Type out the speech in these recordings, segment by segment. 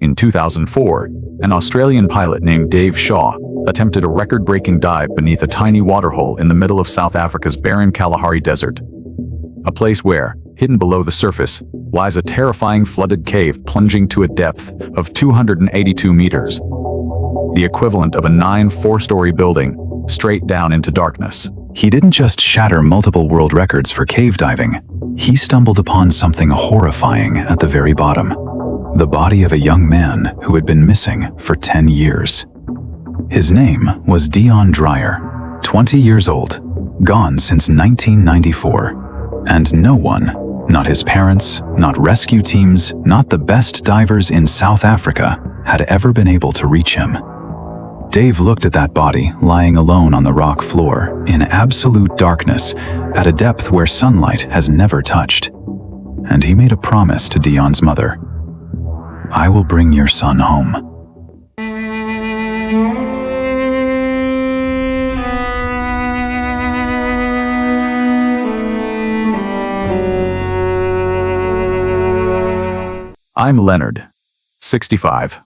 In 2004, an Australian pilot named Dave Shaw attempted a record-breaking dive beneath a tiny waterhole in the middle of South Africa's barren Kalahari Desert. A place where, hidden below the surface, lies a terrifying flooded cave plunging to a depth of 282 meters. The equivalent of a 4-story building, straight down into darkness. He didn't just shatter multiple world records for cave diving. He stumbled upon something horrifying at the very bottom. The body of a young man who had been missing for 10 years. His name was Deon Dreyer, 20 years old, gone since 1994. And no one, not his parents, not rescue teams, not the best divers in South Africa, had ever been able to reach him. Dave looked at that body lying alone on the rock floor in absolute darkness at a depth where sunlight has never touched. And he made a promise to Deon's mother. "I will bring your son home." I'm Leonard, 65.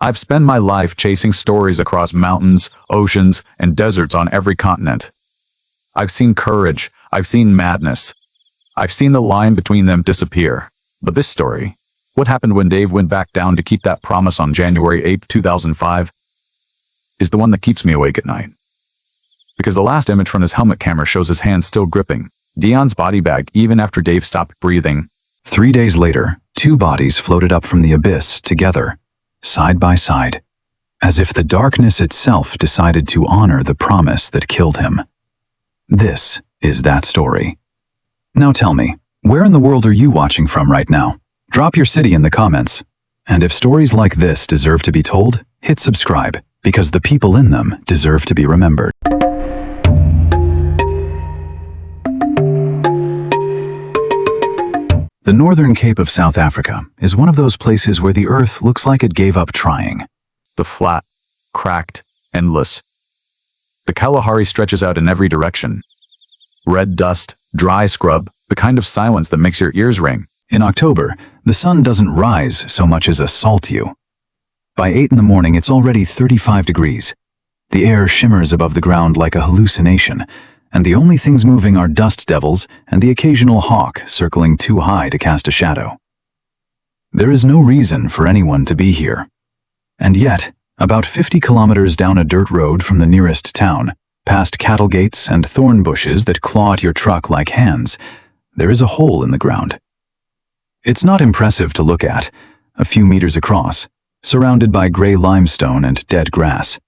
I've spent my life chasing stories across mountains, oceans, and deserts on every continent. I've seen courage, I've seen madness. I've seen the line between them disappear. But this story, what happened when Dave went back down to keep that promise on January 8, 2005, is the one that keeps me awake at night. Because the last image from his helmet camera shows his hands still gripping Deon's body bag even after Dave stopped breathing. 3 days later, 2 bodies floated up from the abyss together, side by side, as if the darkness itself decided to honor the promise that killed him. This is that story. Now tell me, where in the world are you watching from right now? Drop your city in the comments. And if stories like this deserve to be told, hit subscribe, because the people in them deserve to be remembered. The northern Cape of South Africa is one of those places where the earth looks like it gave up trying. The flat, cracked, endless. The Kalahari stretches out in every direction. Red dust, dry scrub, the kind of silence that makes your ears ring. In October, the sun doesn't rise so much as assault you. By 8 in the morning, it's already 35 degrees. The air shimmers above the ground like a hallucination, and the only things moving are dust devils and the occasional hawk circling too high to cast a shadow. There is no reason for anyone to be here. And yet, about 50 kilometers down a dirt road from the nearest town, past cattle gates and thorn bushes that claw at your truck like hands, there is a hole in the ground. It's not impressive to look at, a few meters across, surrounded by gray limestone and dead grass.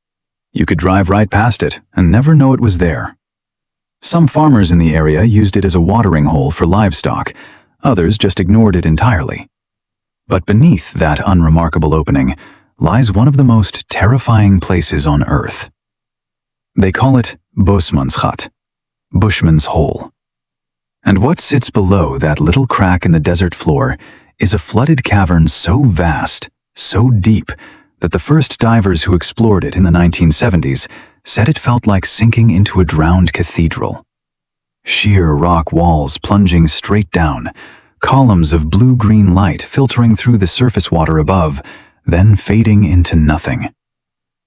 You could drive right past it and never know it was there. Some farmers in the area used it as a watering hole for livestock, others just ignored it entirely. But beneath that unremarkable opening lies one of the most terrifying places on Earth. They call it Bushman's Hut, Bushman's Hole. And what sits below that little crack in the desert floor is a flooded cavern so vast, so deep, that the first divers who explored it in the 1970s said it felt like sinking into a drowned cathedral. Sheer rock walls plunging straight down, columns of blue-green light filtering through the surface water above, then fading into nothing.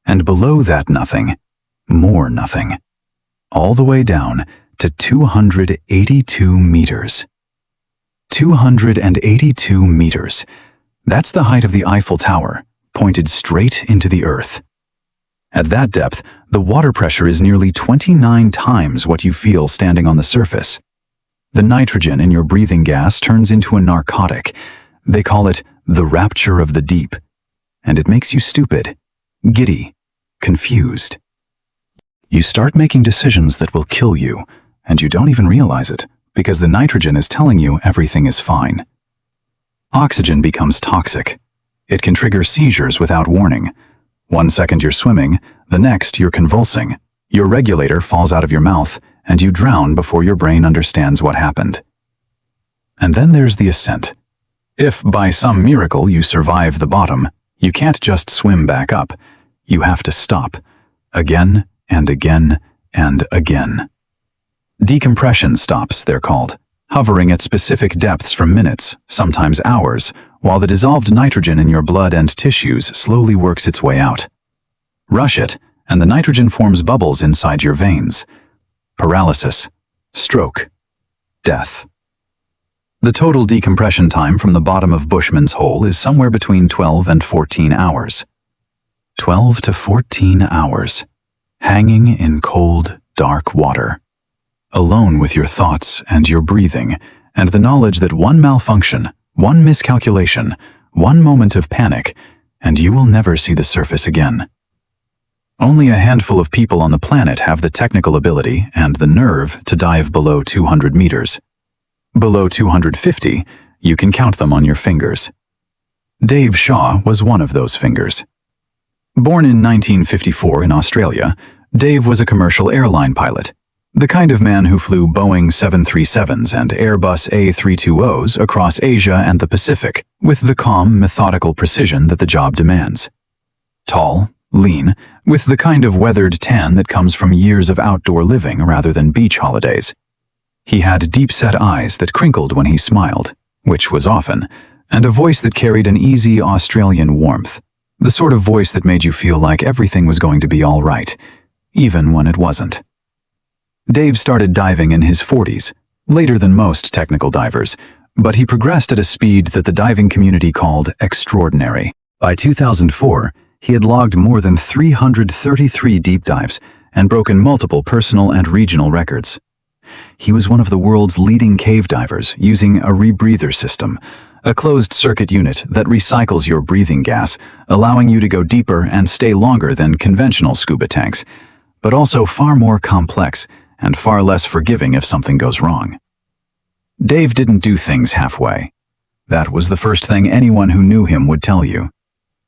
And below that nothing, more nothing. All the way down to 282 meters. 282 meters. That's the height of the Eiffel Tower, pointed straight into the earth. At that depth, the water pressure is nearly 29 times what you feel standing on the surface. The nitrogen in your breathing gas turns into a narcotic. They call it the rapture of the deep. And it makes you stupid, giddy, confused. You start making decisions that will kill you, and you don't even realize it, because the nitrogen is telling you everything is fine. Oxygen becomes toxic. It can trigger seizures without warning. 1 second you're swimming, the next you're convulsing. Your regulator falls out of your mouth, and you drown before your brain understands what happened. And then there's the ascent. If by some miracle you survive the bottom, you can't just swim back up. You have to stop. Again and again and again. Decompression stops, they're called, hovering at specific depths for minutes, sometimes hours, while the dissolved nitrogen in your blood and tissues slowly works its way out. Rush it, and the nitrogen forms bubbles inside your veins. Paralysis, stroke, death. The total decompression time from the bottom of Bushman's Hole is somewhere between 12 and 14 hours. 12 to 14 hours, hanging in cold, dark water, alone with your thoughts and your breathing, and the knowledge that one malfunction, one miscalculation, one moment of panic, and you will never see the surface again. Only a handful of people on the planet have the technical ability and the nerve to dive below 200 meters. Below 250, you can count them on your fingers. Dave Shaw was one of those fingers. Born in 1954 in Australia, Dave was a commercial airline pilot, the kind of man who flew Boeing 737s and Airbus A320s across Asia and the Pacific with the calm, methodical precision that the job demands. Tall, lean, with the kind of weathered tan that comes from years of outdoor living rather than beach holidays. He had deep-set eyes that crinkled when he smiled, which was often, and a voice that carried an easy Australian warmth, the sort of voice that made you feel like everything was going to be all right, even when it wasn't. Dave started diving in his 40s, later than most technical divers, but he progressed at a speed that the diving community called extraordinary. By 2004, he had logged more than 333 deep dives and broken multiple personal and regional records. He was one of the world's leading cave divers using a rebreather system, a closed-circuit unit that recycles your breathing gas, allowing you to go deeper and stay longer than conventional scuba tanks, but also far more complex and far less forgiving if something goes wrong. Dave didn't do things halfway. That was the first thing anyone who knew him would tell you.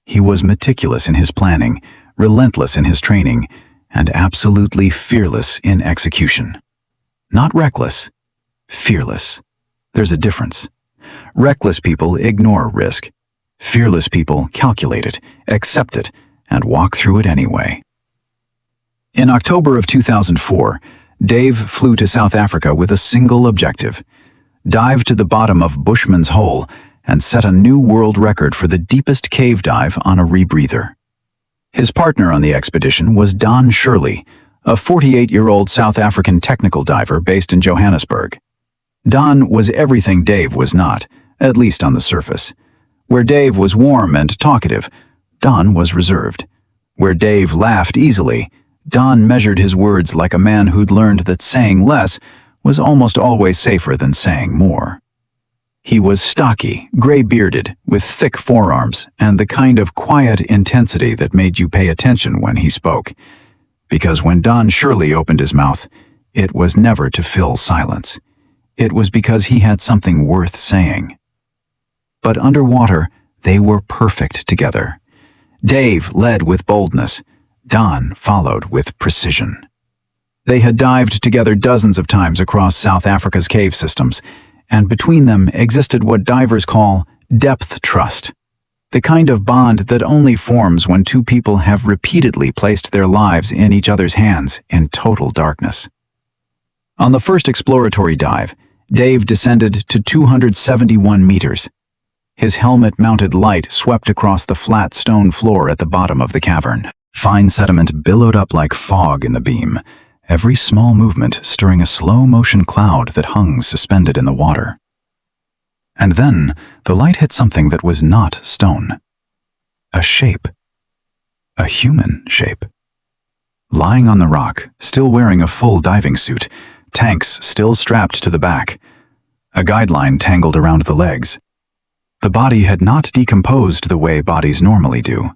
He was meticulous in his planning, relentless in his training, and absolutely fearless in execution. Not reckless, fearless. There's a difference. Reckless people ignore risk. Fearless people calculate it, accept it, and walk through it anyway. In October of 2004, Dave flew to South Africa with a single objective: dive to the bottom of Bushman's Hole and set a new world record for the deepest cave dive on a rebreather. His partner on the expedition was Don Shirley, a 48-year-old South African technical diver based in Johannesburg. Don was everything Dave was not, at least on the surface. Where Dave was warm and talkative, Don was reserved. Where Dave laughed easily, Don measured his words like a man who'd learned that saying less was almost always safer than saying more. He was stocky, gray-bearded, with thick forearms, and the kind of quiet intensity that made you pay attention when he spoke. Because when Don Shirley opened his mouth, it was never to fill silence. It was because he had something worth saying. But underwater, they were perfect together. Dave led with boldness. Don followed with precision. They had dived together dozens of times across South Africa's cave systems, and between them existed what divers call depth trust, the kind of bond that only forms when two people have repeatedly placed their lives in each other's hands in total darkness. On the first exploratory dive, Dave descended to 271 meters. His helmet-mounted light swept across the flat stone floor at the bottom of the cavern. Fine sediment billowed up like fog in the beam, every small movement stirring a slow-motion cloud that hung suspended in the water. And then the light hit something that was not stone. A shape. A human shape. Lying on the rock, still wearing a full diving suit, tanks still strapped to the back, a guideline tangled around the legs. The body had not decomposed the way bodies normally do.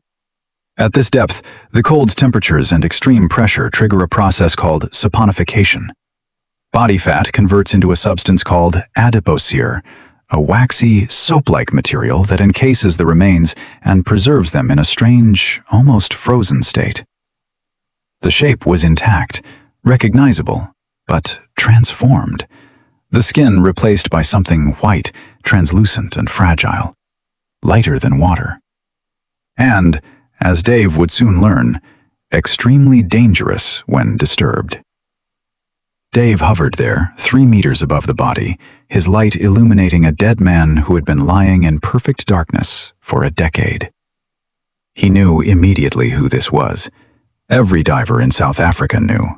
At this depth, the cold temperatures and extreme pressure trigger a process called saponification. Body fat converts into a substance called adipocere, a waxy, soap-like material that encases the remains and preserves them in a strange, almost frozen state. The shape was intact, recognizable, but transformed. The skin replaced by something white, translucent and fragile, lighter than water. And, as Dave would soon learn, extremely dangerous when disturbed. Dave hovered there, 3 meters above the body, his light illuminating a dead man who had been lying in perfect darkness for a decade. He knew immediately who this was. Every diver in South Africa knew.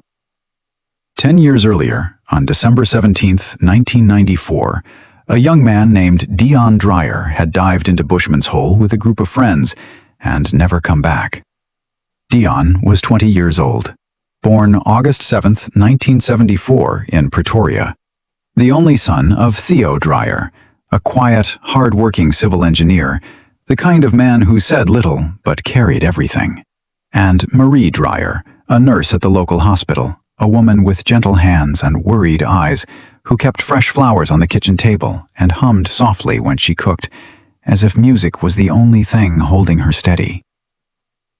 10 years earlier, on December 17, 1994, a young man named Deon Dreyer had dived into Bushman's Hole with a group of friends and never come back. Deon was 20 years old, born August 7, 1974, in Pretoria. The only son of Theo Dreyer, a quiet, hard-working civil engineer, the kind of man who said little but carried everything. And Marie Dreyer, a nurse at the local hospital, a woman with gentle hands and worried eyes who kept fresh flowers on the kitchen table and hummed softly when she cooked, as if music was the only thing holding her steady.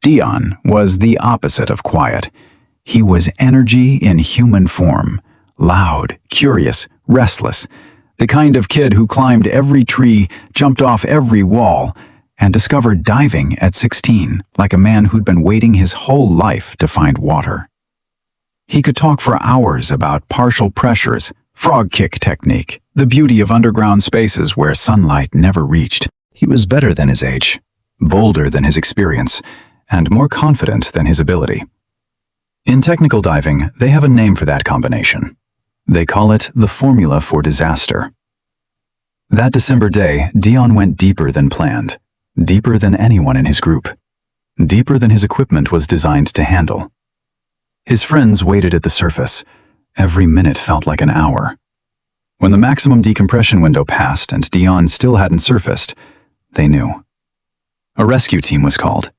Deon was the opposite of quiet. He was energy in human form, loud, curious, restless, the kind of kid who climbed every tree, jumped off every wall, and discovered diving at 16 like a man who'd been waiting his whole life to find water. He could talk for hours about partial pressures, frog kick technique, the beauty of underground spaces where sunlight never reached. He was better than his age, bolder than his experience, and more confident than his ability. In technical diving, they have a name for that combination. They call it the formula for disaster. That December day, Deon went deeper than planned, deeper than anyone in his group, deeper than his equipment was designed to handle. His friends waited at the surface. Every minute felt like an hour. When the maximum decompression window passed and Deon still hadn't surfaced, they knew. A rescue team was called,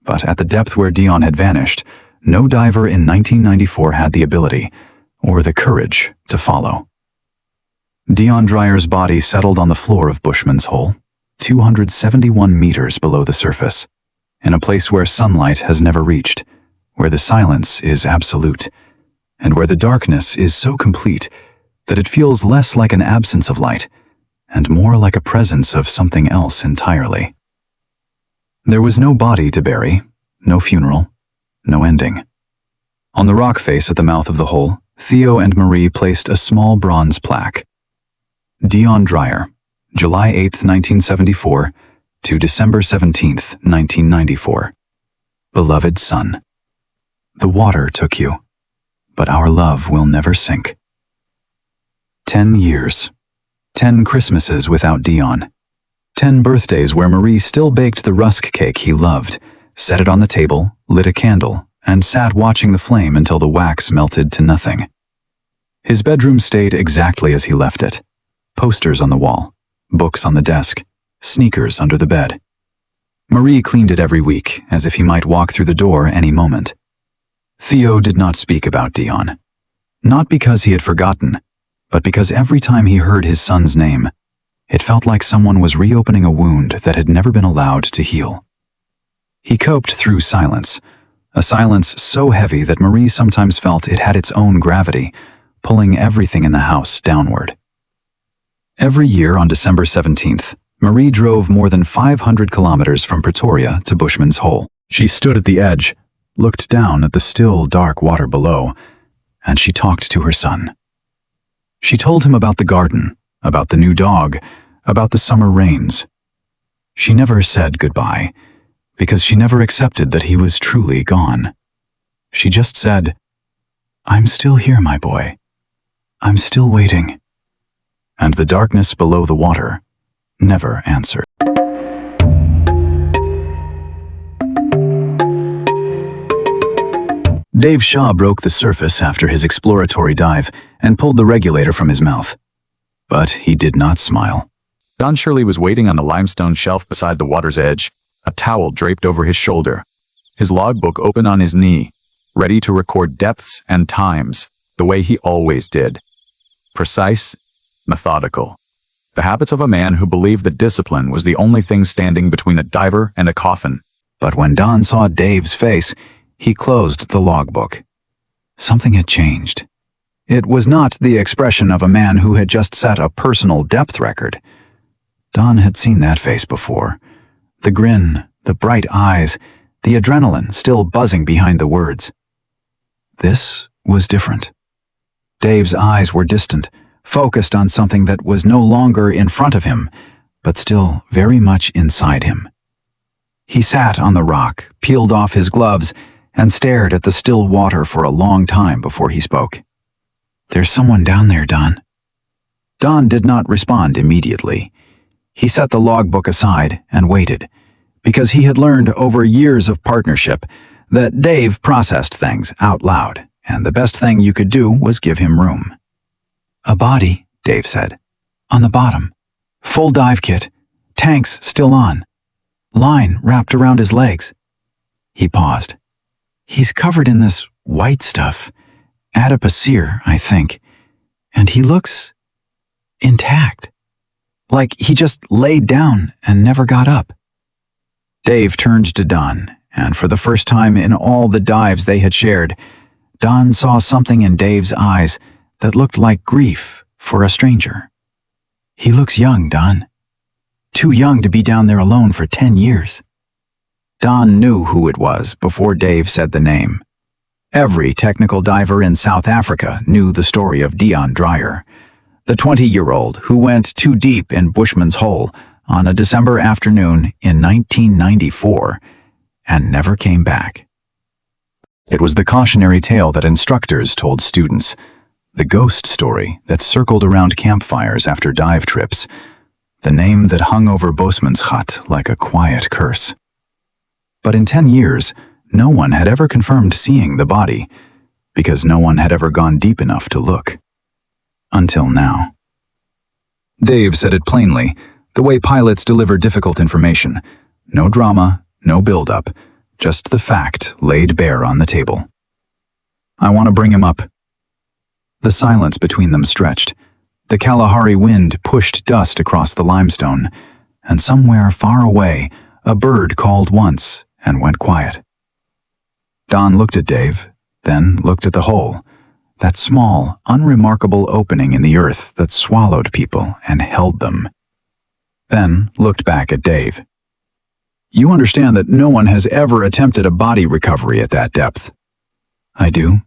but at the depth where Deon had vanished, no diver in 1994 had the ability or the courage to follow. Deon Dreyer's body settled on the floor of Bushman's Hole, 271 meters below the surface, in a place where sunlight has never reached, where the silence is absolute, and where the darkness is so complete that it feels less like an absence of light and more like a presence of something else entirely. There was no body to bury, no funeral, no ending. On the rock face at the mouth of the hole, Theo and Marie placed a small bronze plaque. Deon Dreyer, July 8, 1974 to December 17, 1994. Beloved son, the water took you, but our love will never sink. 10 years. 10 Christmases without Deon. 10 birthdays where Marie still baked the rusk cake he loved, set it on the table, lit a candle, and sat watching the flame until the wax melted to nothing. His bedroom stayed exactly as he left it. Posters on the wall, books on the desk, sneakers under the bed. Marie cleaned it every week, as if he might walk through the door any moment. Theo did not speak about Deon. Not because he had forgotten, but because every time he heard his son's name, it felt like someone was reopening a wound that had never been allowed to heal. He coped through silence, a silence so heavy that Marie sometimes felt it had its own gravity, pulling everything in the house downward. Every year on December 17th, Marie drove more than 500 kilometers from Pretoria to Bushman's Hole. She stood at the edge, looked down at the still, dark water below, and she talked to her son. She told him about the garden, about the new dog, about the summer rains. She never said goodbye, because she never accepted that he was truly gone. She just said, "I'm still here, my boy. I'm still waiting." And the darkness below the water never answered. Dave Shaw broke the surface after his exploratory dive and pulled the regulator from his mouth. But he did not smile. Don Shirley was waiting on the limestone shelf beside the water's edge, a towel draped over his shoulder, his logbook open on his knee, ready to record depths and times, the way he always did. Precise, methodical. The habits of a man who believed that discipline was the only thing standing between a diver and a coffin. But when Don saw Dave's face, he closed the logbook. Something had changed. It was not the expression of a man who had just set a personal depth record. Don had seen that face before. The grin, the bright eyes, the adrenaline still buzzing behind the words. This was different. Dave's eyes were distant, focused on something that was no longer in front of him, but still very much inside him. He sat on the rock, peeled off his gloves, and stared at the still water for a long time before he spoke. "There's someone down there, Don." Don did not respond immediately. He set the logbook aside and waited, because he had learned over years of partnership that Dave processed things out loud, and the best thing you could do was give him room. "A body," Dave said. "On the bottom. Full dive kit. Tanks still on. Line wrapped around his legs." He paused. "He's covered in this white stuff. Adipocere, I think. And he looks intact. Like he just laid down and never got up." Dave turned to Don, and for the first time in all the dives they had shared, Don saw something in Dave's eyes that looked like grief for a stranger. "He looks young, Don. Too young to be down there alone for 10 years. Don knew who it was before Dave said the name. Every technical diver in South Africa knew the story of Deon Dreyer, the 20-year-old who went too deep in Bushman's Hole on a December afternoon in 1994 and never came back. It was the cautionary tale that instructors told students, the ghost story that circled around campfires after dive trips, the name that hung over Bosman's hut like a quiet curse. But in 10 years, no one had ever confirmed seeing the body, because no one had ever gone deep enough to look. Until now. Dave said it plainly, the way pilots deliver difficult information. No drama, no build-up, just the fact laid bare on the table. "I want to bring him up." The silence between them stretched. The Kalahari wind pushed dust across the limestone, and somewhere far away, a bird called once and went quiet. Don looked at Dave, then looked at the hole, that small, unremarkable opening in the earth that swallowed people and held them. Then looked back at Dave. "You understand that no one has ever attempted a body recovery at that depth?" "I do."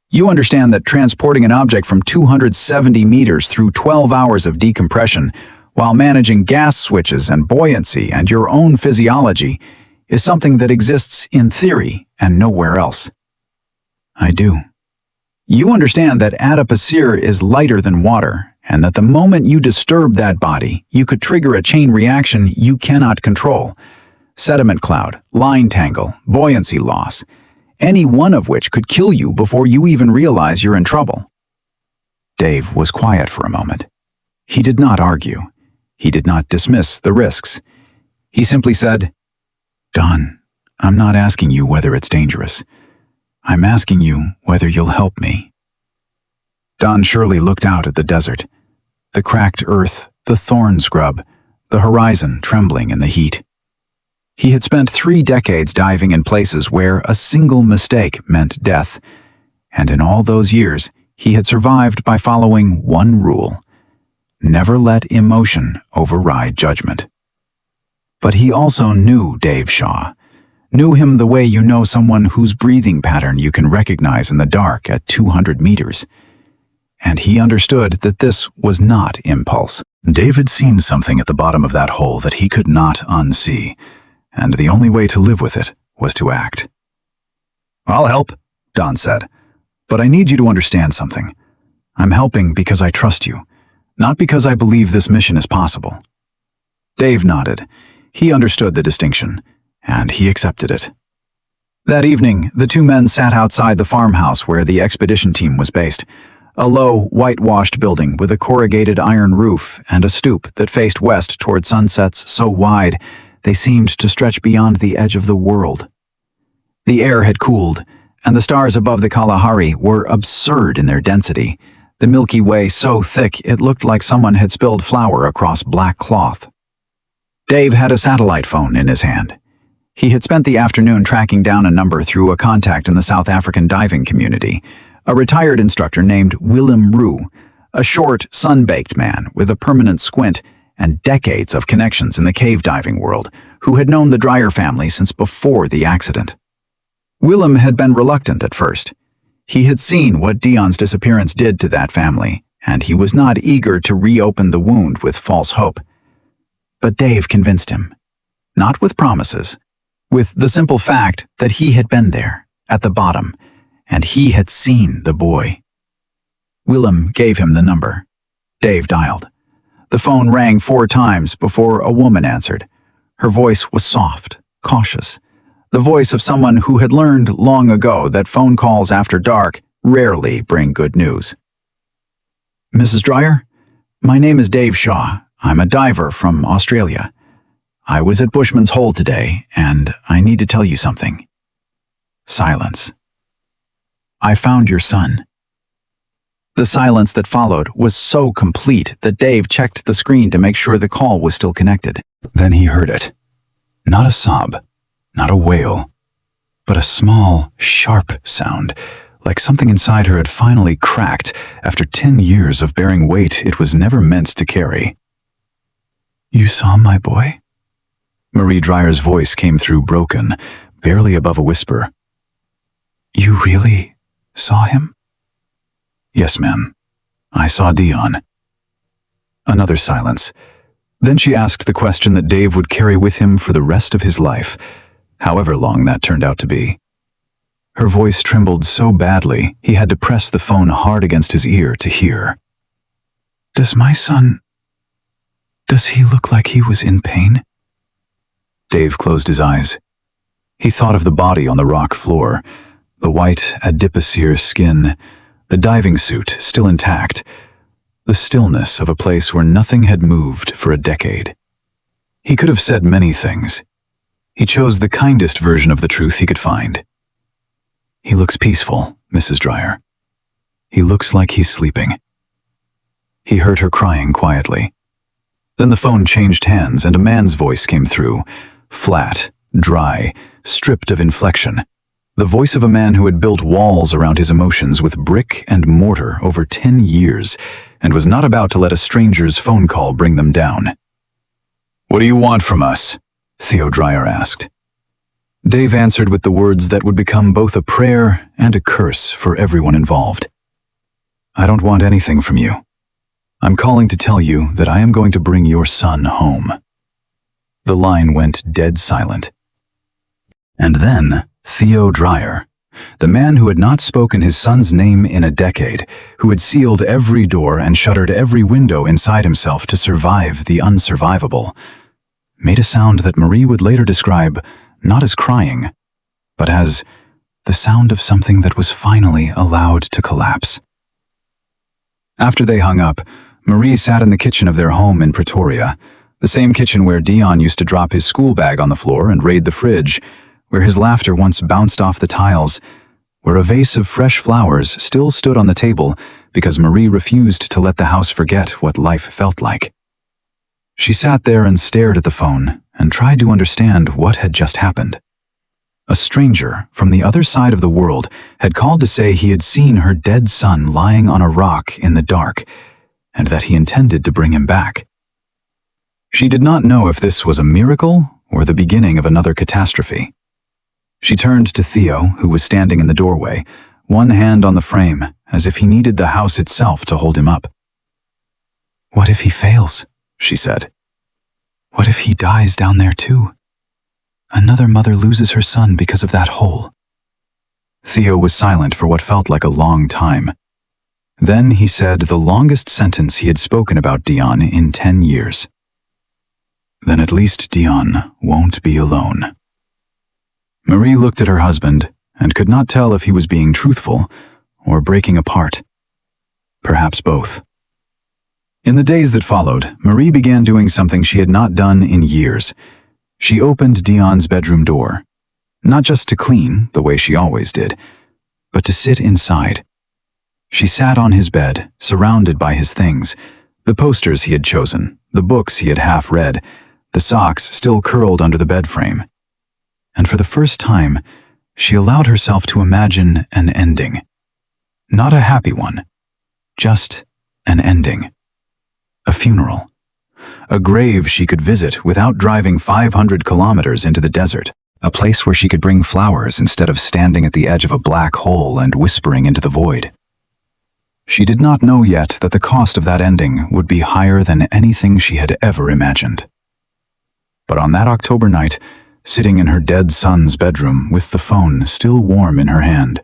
"You understand that transporting an object from 270 meters through 12 hours of decompression while managing gas switches and buoyancy and your own physiology is something that exists in theory and nowhere else?" "I do." "You understand that adipocere is lighter than water, and that the moment you disturb that body, you could trigger a chain reaction you cannot control. Sediment cloud, line tangle, buoyancy loss, any one of which could kill you before you even realize you're in trouble." Dave was quiet for a moment. He did not argue. He did not dismiss the risks. He simply said, "Don, I'm not asking you whether it's dangerous. I'm asking you whether you'll help me." Don Shirley looked out at the desert, the cracked earth, the thorn scrub, the horizon trembling in the heat. He had spent 3 decades diving in places where a single mistake meant death, and in all those years, he had survived by following one rule: never let emotion override judgment. But he also knew Dave Shaw, knew him the way you know someone whose breathing pattern you can recognize in the dark at 200 meters. And he understood that this was not impulse. Dave had seen something at the bottom of that hole that he could not unsee, and the only way to live with it was to act. "I'll help," Don said, "but I need you to understand something. I'm helping because I trust you, not because I believe this mission is possible." Dave nodded. He understood the distinction, and he accepted it. That evening, the 2 men sat outside the farmhouse where the expedition team was based, a low, whitewashed building with a corrugated iron roof and a stoop that faced west toward sunsets so wide they seemed to stretch beyond the edge of the world. The air had cooled, and the stars above the Kalahari were absurd in their density, the Milky Way so thick it looked like someone had spilled flour across black cloth. Dave had a satellite phone in his hand. He had spent the afternoon tracking down a number through a contact in the South African diving community, a retired instructor named Willem Roo, a short, sun-baked man with a permanent squint and decades of connections in the cave diving world, who had known the Dreyer family since before the accident. Willem had been reluctant at first. He had seen what Deon's disappearance did to that family, and he was not eager to reopen the wound with false hope. But Dave convinced him. Not with promises, with the simple fact that he had been there, at the bottom, and he had seen the boy. Willem gave him the number. Dave dialed. The phone rang 4 times before a woman answered. Her voice was soft, cautious, the voice of someone who had learned long ago that phone calls after dark rarely bring good news. Mrs. Dreyer, my name is Dave Shaw. I'm a diver from Australia. I was at Bushman's Hole today, and I need to tell you something. Silence. I found your son. The silence that followed was so complete that Dave checked the screen to make sure the call was still connected. Then he heard it. Not a sob, not a wail, but a small, sharp sound, like something inside her had finally cracked after 10 years of bearing weight it was never meant to carry. You saw my boy? Marie Dreyer's voice came through broken, barely above a whisper. You really saw him? Yes, ma'am. I saw Deon. Another silence. Then she asked the question that Dave would carry with him for the rest of his life, however long that turned out to be. Her voice trembled so badly he had to press the phone hard against his ear to hear. Does my son... Does he look like he was in pain? Dave closed his eyes. He thought of the body on the rock floor, the white adipocere skin, the diving suit still intact, the stillness of a place where nothing had moved for a decade. He could have said many things. He chose the kindest version of the truth he could find. He looks peaceful, Mrs. Dreyer. He looks like he's sleeping. He heard her crying quietly. Then the phone changed hands and a man's voice came through, flat, dry, stripped of inflection. The voice of a man who had built walls around his emotions with brick and mortar over 10 years and was not about to let a stranger's phone call bring them down. What do you want from us? Theo Dreyer asked. Dave answered with the words that would become both a prayer and a curse for everyone involved. I don't want anything from you. I'm calling to tell you that I am going to bring your son home. The line went dead silent. And then Theo Dreyer, the man who had not spoken his son's name in a decade, who had sealed every door and shuttered every window inside himself to survive the unsurvivable, made a sound that Marie would later describe not as crying, but as the sound of something that was finally allowed to collapse. After they hung up, Marie sat in the kitchen of their home in Pretoria, the same kitchen where Deon used to drop his school bag on the floor and raid the fridge, where his laughter once bounced off the tiles, where a vase of fresh flowers still stood on the table because Marie refused to let the house forget what life felt like. She sat there and stared at the phone and tried to understand what had just happened. A stranger from the other side of the world had called to say he had seen her dead son lying on a rock in the dark, and that he intended to bring him back. She did not know if this was a miracle or the beginning of another catastrophe. She turned to Theo, who was standing in the doorway, one hand on the frame, as if he needed the house itself to hold him up. What if he fails? She said. What if he dies down there too? Another mother loses her son because of that hole. Theo was silent for what felt like a long time. Then he said the longest sentence he had spoken about Deon in 10 years. Then at least Deon won't be alone. Marie looked at her husband and could not tell if he was being truthful or breaking apart. Perhaps both. In the days that followed, Marie began doing something she had not done in years. She opened Deon's bedroom door, not just to clean, the way she always did, but to sit inside. She sat on his bed, surrounded by his things, the posters he had chosen, the books he had half read, the socks still curled under the bed frame. And for the first time, she allowed herself to imagine an ending. Not a happy one, just an ending. A funeral. A grave she could visit without driving 500 kilometers into the desert. A place where she could bring flowers instead of standing at the edge of a black hole and whispering into the void. She did not know yet that the cost of that ending would be higher than anything she had ever imagined. But on that October night, sitting in her dead son's bedroom with the phone still warm in her hand,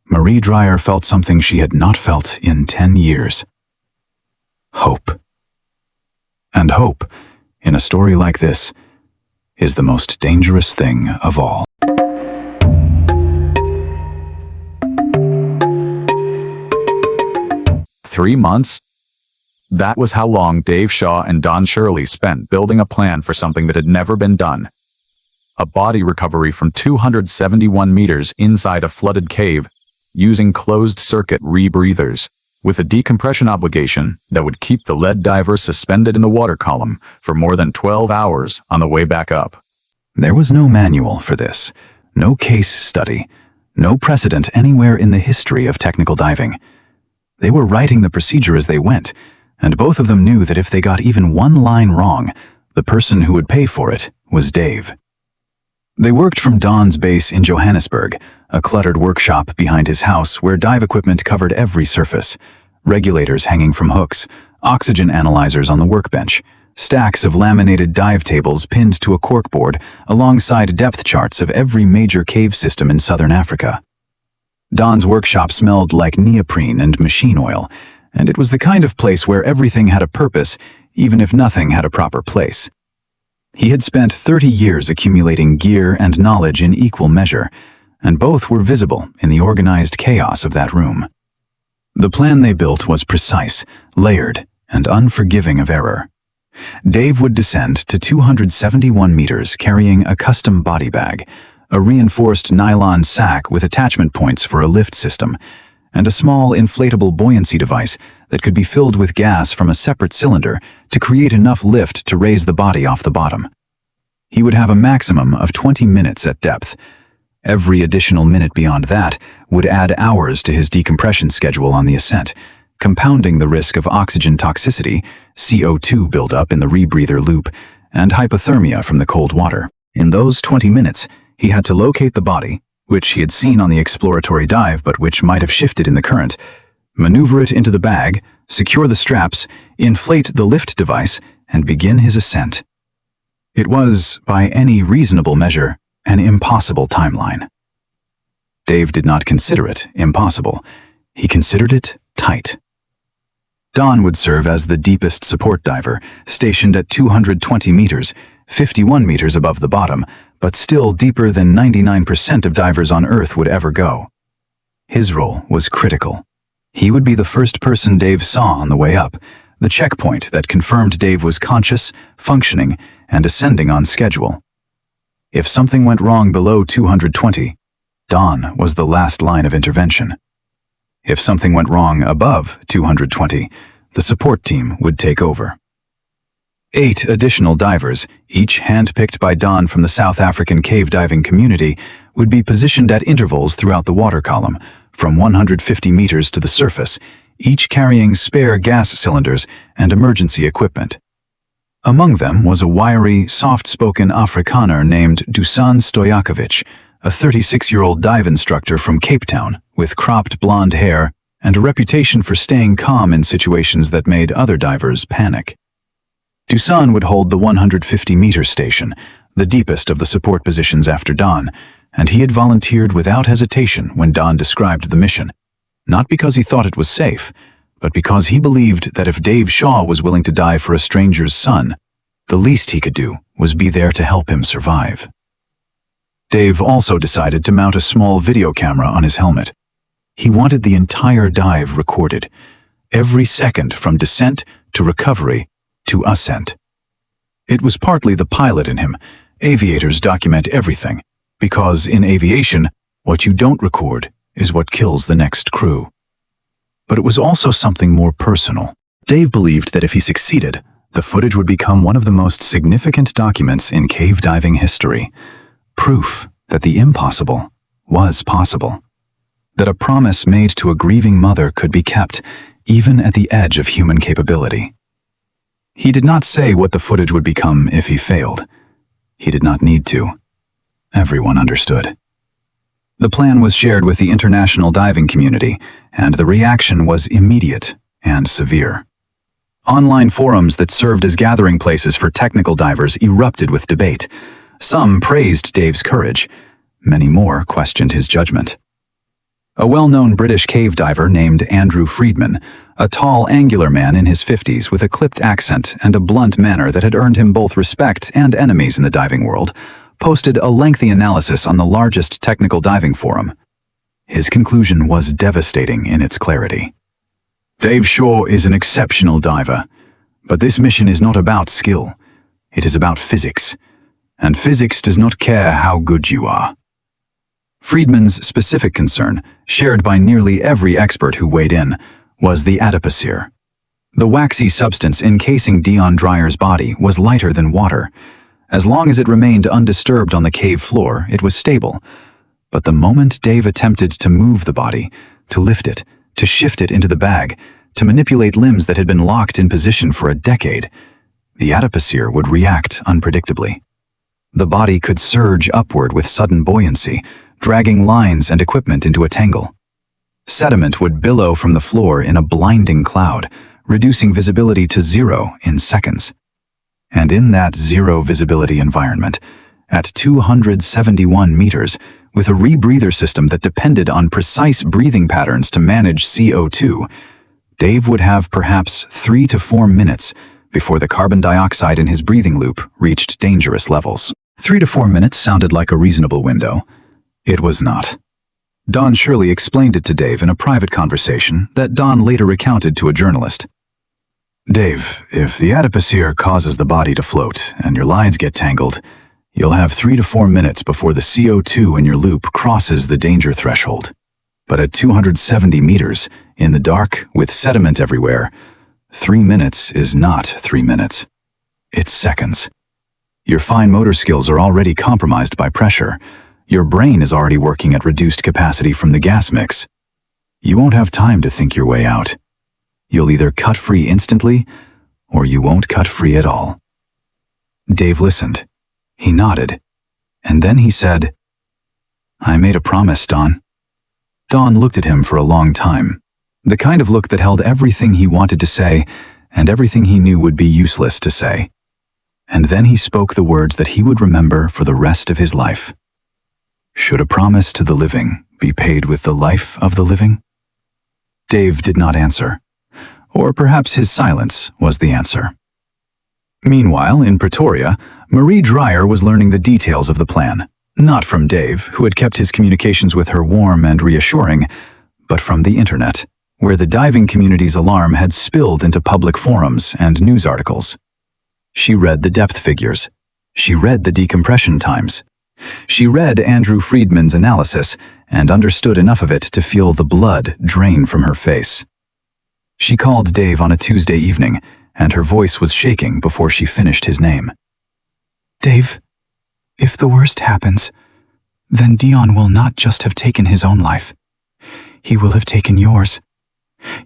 Marie Dreyer felt something she had not felt in 10 years. Hope. And hope, in a story like this, is the most dangerous thing of all. "3 months? That was how long Dave Shaw and Don Shirley spent building a plan for something that had never been done. A body recovery from 271 meters inside a flooded cave, using closed-circuit rebreathers, with a decompression obligation that would keep the lead diver suspended in the water column for more than 12 hours on the way back up. There was no manual for this, no case study, no precedent anywhere in the history of technical diving. They were writing the procedure as they went, and both of them knew that if they got even one line wrong, the person who would pay for it was Dave. They worked from Don's base in Johannesburg, a cluttered workshop behind his house where dive equipment covered every surface, regulators hanging from hooks, oxygen analyzers on the workbench, stacks of laminated dive tables pinned to a corkboard alongside depth charts of every major cave system in southern Africa. Don's workshop smelled like neoprene and machine oil, and it was the kind of place where everything had a purpose, even if nothing had a proper place. He had spent 30 years accumulating gear and knowledge in equal measure, and both were visible in the organized chaos of that room. The plan they built was precise, layered, and unforgiving of error. Dave would descend to 271 meters carrying a custom body bag, a reinforced nylon sack with attachment points for a lift system, and a small inflatable buoyancy device that could be filled with gas from a separate cylinder to create enough lift to raise the body off the bottom. He would have a maximum of 20 minutes at depth. Every additional minute beyond that would add hours to his decompression schedule on the ascent, compounding the risk of oxygen toxicity, CO2 buildup in the rebreather loop, and hypothermia from the cold water. In those 20 minutes, he had to locate the body, which he had seen on the exploratory dive but which might have shifted in the current, maneuver it into the bag, secure the straps, inflate the lift device, and begin his ascent. It was, by any reasonable measure, an impossible timeline. Dave did not consider it impossible. He considered it tight. Don would serve as the deepest support diver, stationed at 220 meters, 51 meters above the bottom, but still deeper than 99% of divers on Earth would ever go. His role was critical. He would be the first person Dave saw on the way up, the checkpoint that confirmed Dave was conscious, functioning, and ascending on schedule. If something went wrong below 220, Don was the last line of intervention. If something went wrong above 220, the support team would take over. 8 additional divers, each handpicked by Don from the South African cave diving community, would be positioned at intervals throughout the water column, from 150 meters to the surface, each carrying spare gas cylinders and emergency equipment. Among them was a wiry, soft-spoken Afrikaner named Dusan Stojakovic, a 36-year-old dive instructor from Cape Town with cropped blonde hair and a reputation for staying calm in situations that made other divers panic. Dusan would hold the 150-meter station, the deepest of the support positions after Don, and he had volunteered without hesitation when Don described the mission, not because he thought it was safe, but because he believed that if Dave Shaw was willing to die for a stranger's son, the least he could do was be there to help him survive. Dave also decided to mount a small video camera on his helmet. He wanted the entire dive recorded, every second from descent to recovery to ascent. It was partly the pilot in him. Aviators document everything, because in aviation, what you don't record is what kills the next crew. But it was also something more personal. Dave believed that if he succeeded, the footage would become one of the most significant documents in cave diving history. Proof that the impossible was possible. That a promise made to a grieving mother could be kept, even at the edge of human capability. He did not say what the footage would become if he failed. He did not need to. Everyone understood. The plan was shared with the international diving community, and the reaction was immediate and severe. Online forums that served as gathering places for technical divers erupted with debate. Some praised Dave's courage. Many more questioned his judgment. A well-known British cave diver named Andrew Friedman, a tall, angular man in his 50s with a clipped accent and a blunt manner that had earned him both respect and enemies in the diving world, posted a lengthy analysis on the largest technical diving forum. His conclusion was devastating in its clarity. Dave Shaw is an exceptional diver, but this mission is not about skill. It is about physics, and physics does not care how good you are. Friedman's specific concern, shared by nearly every expert who weighed in, was the adipocere. The waxy substance encasing Deon Dreyer's body was lighter than water. As long as it remained undisturbed on the cave floor, it was stable. But the moment Dave attempted to move the body, to lift it, to shift it into the bag, to manipulate limbs that had been locked in position for a decade, the adipocere would react unpredictably. The body could surge upward with sudden buoyancy, dragging lines and equipment into a tangle. Sediment would billow from the floor in a blinding cloud, reducing visibility to 0 in seconds. And in that zero visibility environment, at 271 meters, with a rebreather system that depended on precise breathing patterns to manage CO2, Dave would have perhaps 3 to 4 minutes before the carbon dioxide in his breathing loop reached dangerous levels. 3 to 4 minutes sounded like a reasonable window. It was not. Don Shirley explained it to Dave in a private conversation that Don later recounted to a journalist. Dave, if the adipocere causes the body to float and your lines get tangled, you'll have 3 to 4 minutes before the CO2 in your loop crosses the danger threshold. But at 270 meters, in the dark, with sediment everywhere, 3 minutes is not 3 minutes. It's seconds. Your fine motor skills are already compromised by pressure. Your brain is already working at reduced capacity from the gas mix. You won't have time to think your way out. You'll either cut free instantly, or you won't cut free at all. Dave listened. He nodded, and then he said, I made a promise, Don. Don looked at him for a long time, the kind of look that held everything he wanted to say and everything he knew would be useless to say. And then he spoke the words that he would remember for the rest of his life. Should a promise to the living be paid with the life of the living? Dave did not answer, or perhaps his silence was the answer. Meanwhile, in Pretoria, Marie Dreyer was learning the details of the plan, not from Dave, who had kept his communications with her warm and reassuring, but from the internet, where the diving community's alarm had spilled into public forums and news articles. She read the depth figures. She read the decompression times. She read Andrew Friedman's analysis and understood enough of it to feel the blood drain from her face. She called Dave on a Tuesday evening, and her voice was shaking before she finished his name. Dave, if the worst happens, then Deon will not just have taken his own life. He will have taken yours.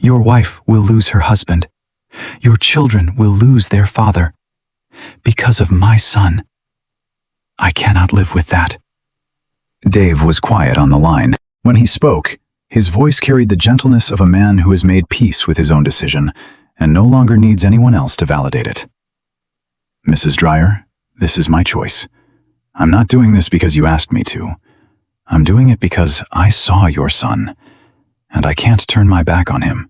Your wife will lose her husband. Your children will lose their father. Because of my son. I cannot live with that. Dave was quiet on the line. When he spoke, his voice carried the gentleness of a man who has made peace with his own decision and no longer needs anyone else to validate it. Mrs. Dreyer, this is my choice. I'm not doing this because you asked me to. I'm doing it because I saw your son, and I can't turn my back on him.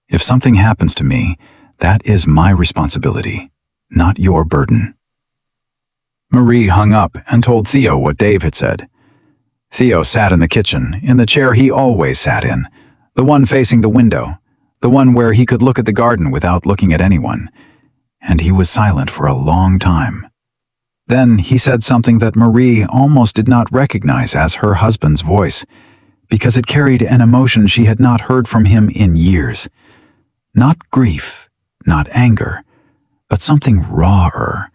If something happens to me, that is my responsibility, not your burden. Marie hung up and told Theo what Dave had said. Theo sat in the kitchen, in the chair he always sat in, the one facing the window, the one where he could look at the garden without looking at anyone, and he was silent for a long time. Then he said something that Marie almost did not recognize as her husband's voice, because it carried an emotion she had not heard from him in years. Not grief, not anger, but something rawer,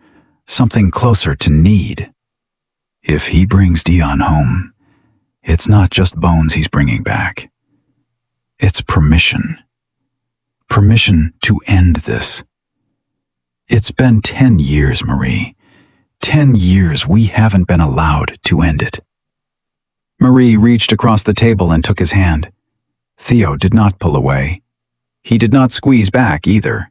something closer to need. If he brings Deon home, it's not just bones he's bringing back. It's permission. Permission to end this. It's been 10 years, Marie. 10 years, we haven't been allowed to end it. Marie reached across the table and took his hand. Theo did not pull away. He did not squeeze back either.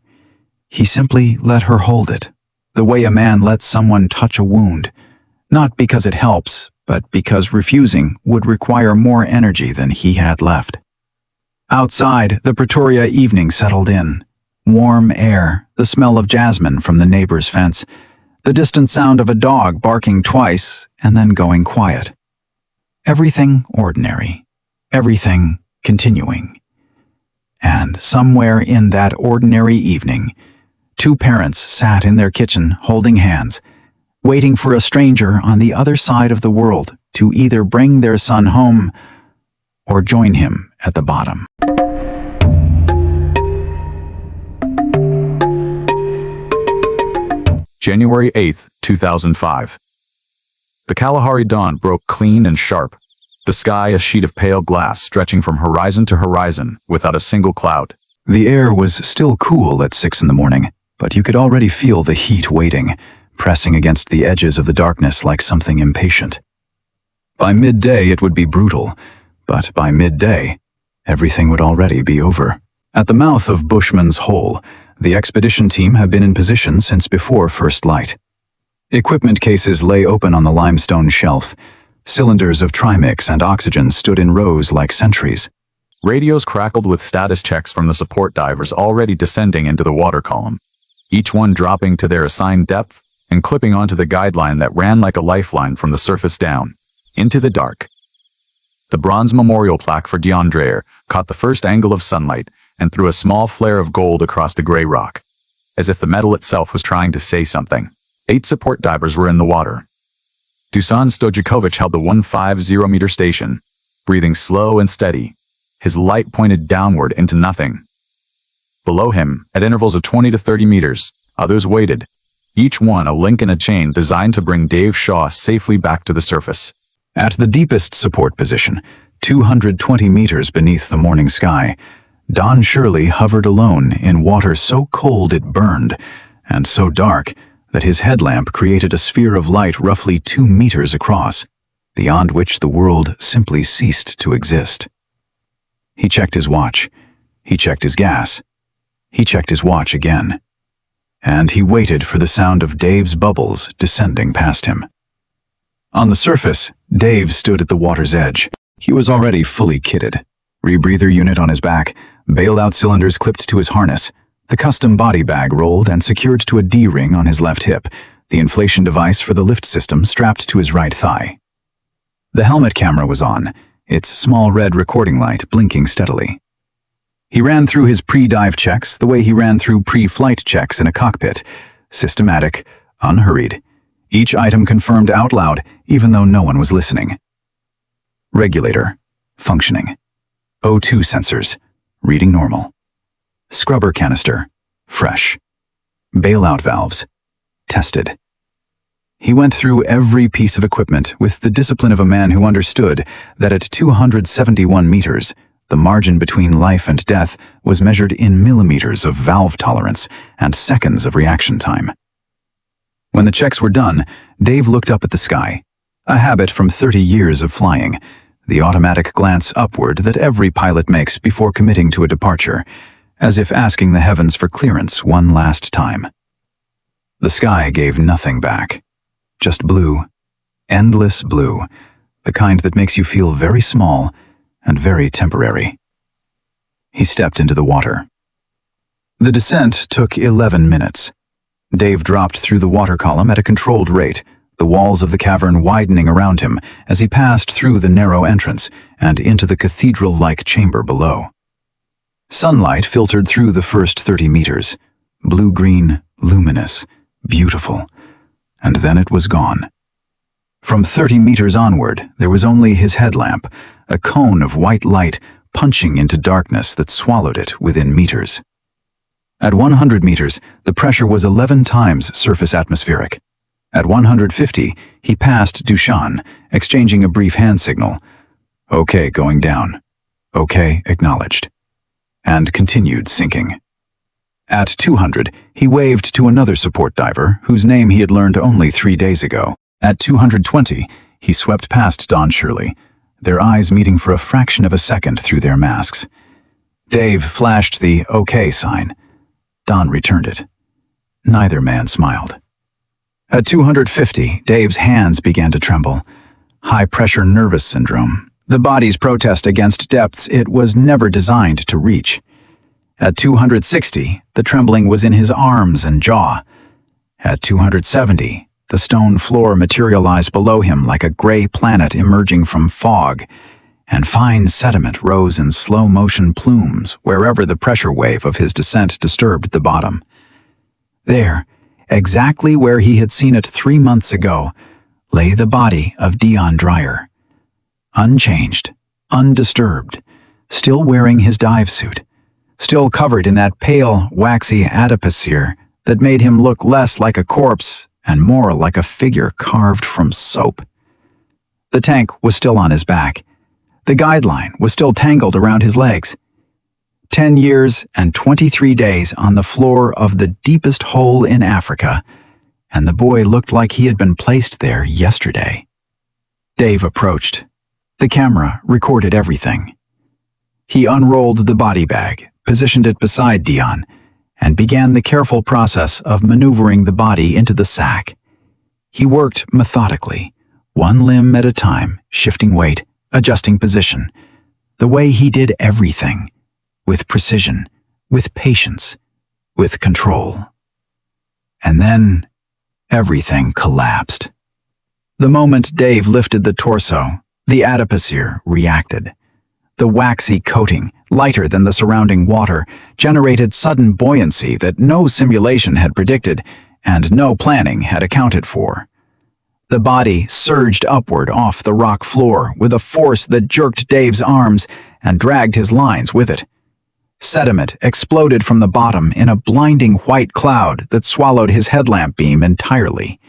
He simply let her hold it, the way a man lets someone touch a wound, not because it helps, but because refusing would require more energy than he had left. Outside, the Pretoria evening settled in. Warm air, the smell of jasmine from the neighbor's fence, the distant sound of a dog barking twice and then going quiet. Everything ordinary, everything continuing. And somewhere in that ordinary evening, two parents sat in their kitchen holding hands, waiting for a stranger on the other side of the world to either bring their son home or join him at the bottom. January 8, 2005. The Kalahari dawn broke clean and sharp, the sky a sheet of pale glass stretching from horizon to horizon without a single cloud. The air was still cool at 6 in the morning, but you could already feel the heat waiting, pressing against the edges of the darkness like something impatient. By midday it would be brutal, but by midday, everything would already be over. At the mouth of Bushman's Hole, the expedition team had been in position since before first light. Equipment cases lay open on the limestone shelf. Cylinders of trimix and oxygen stood in rows like sentries. Radios crackled with status checks from the support divers already descending into the water column, each one dropping to their assigned depth and clipping onto the guideline that ran like a lifeline from the surface down, into the dark. The bronze memorial plaque for Deon Dreyer caught the first angle of sunlight and threw a small flare of gold across the gray rock, as if the metal itself was trying to say something. 8 support divers were in the water. Dusan Stojakovic held the 150-meter station, breathing slow and steady, his light pointed downward into nothing. Below him, at intervals of 20 to 30 meters, others waited, each one a link in a chain designed to bring Dave Shaw safely back to the surface. At the deepest support position, 220 meters beneath the morning sky, Don Shirley hovered alone in water so cold it burned, and so dark that his headlamp created a sphere of light roughly 2 meters across, beyond which the world simply ceased to exist. He checked his watch. He checked his gas. He checked his watch again. And he waited for the sound of Dave's bubbles descending past him. On the surface, Dave stood at the water's edge. He was already fully kitted. Rebreather unit on his back, bailout cylinders clipped to his harness, the custom body bag rolled and secured to a D-ring on his left hip, the inflation device for the lift system strapped to his right thigh. The helmet camera was on, its small red recording light blinking steadily. He ran through his pre-dive checks the way he ran through pre-flight checks in a cockpit, systematic, unhurried, each item confirmed out loud even though no one was listening. Regulator, functioning. O2 sensors, reading normal. Scrubber canister, fresh. Bailout valves, tested. He went through every piece of equipment with the discipline of a man who understood that at 271 meters, the margin between life and death was measured in millimeters of valve tolerance and seconds of reaction time. When the checks were done, Dave looked up at the sky, a habit from 30 years of flying, the automatic glance upward that every pilot makes before committing to a departure, as if asking the heavens for clearance one last time. The sky gave nothing back. Just blue, endless blue, the kind that makes you feel very small and very temporary. He stepped into the water. The descent took 11 minutes. Dave dropped through the water column at a controlled rate, the walls of the cavern widening around him as he passed through the narrow entrance and into the cathedral-like chamber below. Sunlight filtered through the first 30 meters, blue-green, luminous, beautiful, and then it was gone. From 30 meters onward, there was only his headlamp, a cone of white light punching into darkness that swallowed it within meters. At 100 meters, the pressure was 11 times surface atmospheric. At 150, he passed Dusan, exchanging a brief hand signal. Okay, going down. Okay, acknowledged. And continued sinking. At 200, he waved to another support diver, whose name he had learned only 3 days ago. At 220, he swept past Don Shirley, their eyes meeting for a fraction of a second through their masks. Dave flashed the OK sign. Don returned it. Neither man smiled. At 250, Dave's hands began to tremble. High-pressure nervous syndrome, the body's protest against depths it was never designed to reach. At 260, the trembling was in his arms and jaw. At 270, the stone floor materialized below him like a gray planet emerging from fog, and fine sediment rose in slow-motion plumes wherever the pressure wave of his descent disturbed the bottom. There, exactly where he had seen it 3 months ago, lay the body of Deon Dreyer. Unchanged, undisturbed, still wearing his dive suit, still covered in that pale, waxy adipocere that made him look less like a corpse and more like a figure carved from soap. The tank was still on his back. The guideline was still tangled around his legs. 10 years and 23 days on the floor of the deepest hole in Africa, and the boy looked like he had been placed there yesterday. Dave approached. The camera recorded everything. He unrolled the body bag, positioned it beside Deon, and began the careful process of maneuvering the body into the sack. He worked methodically, one limb at a time, shifting weight, adjusting position, the way he did everything, with precision, with patience, with control. And then everything collapsed. The moment Dave lifted the torso, the adipocere reacted. The waxy coating, lighter than the surrounding water, generated sudden buoyancy that no simulation had predicted and no planning had accounted for. The body surged upward off the rock floor with a force that jerked Dave's arms and dragged his lines with it. Sediment exploded from the bottom in a blinding white cloud that swallowed his headlamp beam entirely.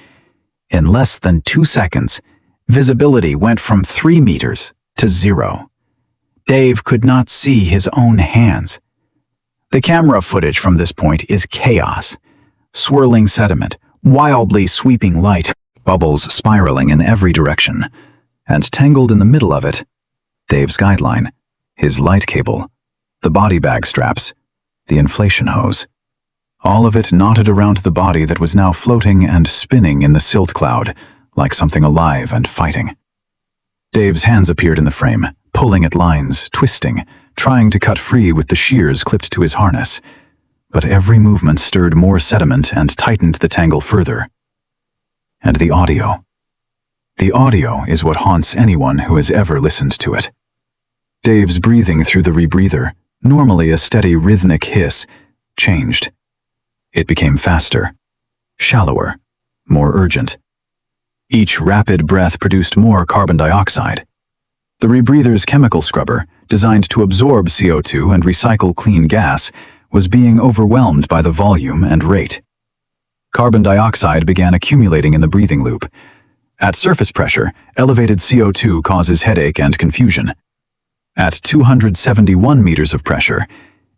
In less than 2 seconds, visibility went from 3 meters to 0. Dave could not see his own hands. The camera footage from this point is chaos. Swirling sediment, wildly sweeping light, bubbles spiraling in every direction, and tangled in the middle of it, Dave's guideline, his light cable, the body bag straps, the inflation hose. All of it knotted around the body that was now floating and spinning in the silt cloud, like something alive and fighting. Dave's hands appeared in the frame, pulling at lines, twisting, trying to cut free with the shears clipped to his harness. But every movement stirred more sediment and tightened the tangle further. And the audio. The audio is what haunts anyone who has ever listened to it. Dave's breathing through the rebreather, normally a steady rhythmic hiss, changed. It became faster, shallower, more urgent. Each rapid breath produced more carbon dioxide. The rebreather's chemical scrubber, designed to absorb CO2 and recycle clean gas, was being overwhelmed by the volume and rate. Carbon dioxide began accumulating in the breathing loop. At surface pressure, elevated CO2 causes headache and confusion. At 271 meters of pressure,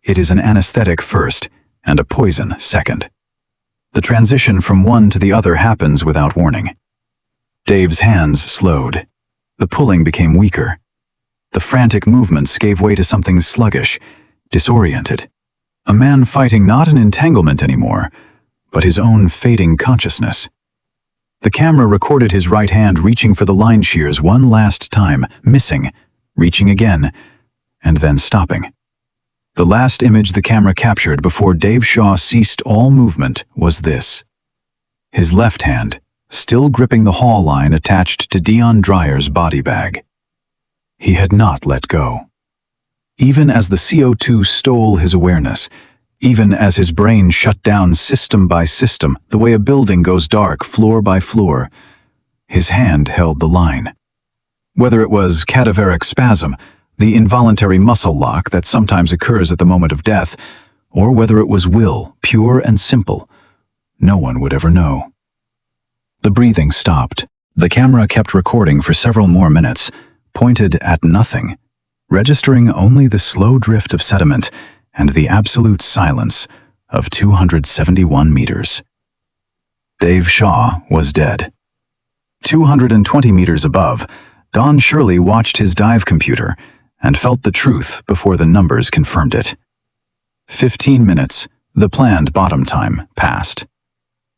it is an anesthetic first and a poison second. The transition from one to the other happens without warning. Dave's hands slowed. The pulling became weaker. The frantic movements gave way to something sluggish, disoriented. A man fighting not an entanglement anymore, but his own fading consciousness. The camera recorded his right hand reaching for the line shears one last time, missing, reaching again, and then stopping. The last image the camera captured before Dave Shaw ceased all movement was this. His left hand, still gripping the haul line attached to Deon Dreyer's body bag. He had not let go. Even as the CO2 stole his awareness, even as his brain shut down system by system, the way a building goes dark floor by floor, his hand held the line. Whether it was cadaveric spasm, the involuntary muscle lock that sometimes occurs at the moment of death, or whether it was will, pure and simple, no one would ever know. The breathing stopped. The camera kept recording for several more minutes, pointed at nothing, registering only the slow drift of sediment and the absolute silence of 271 meters. Dave Shaw was dead. 220 meters above, Don Shirley watched his dive computer and felt the truth before the numbers confirmed it. 15 minutes, the planned bottom time, passed.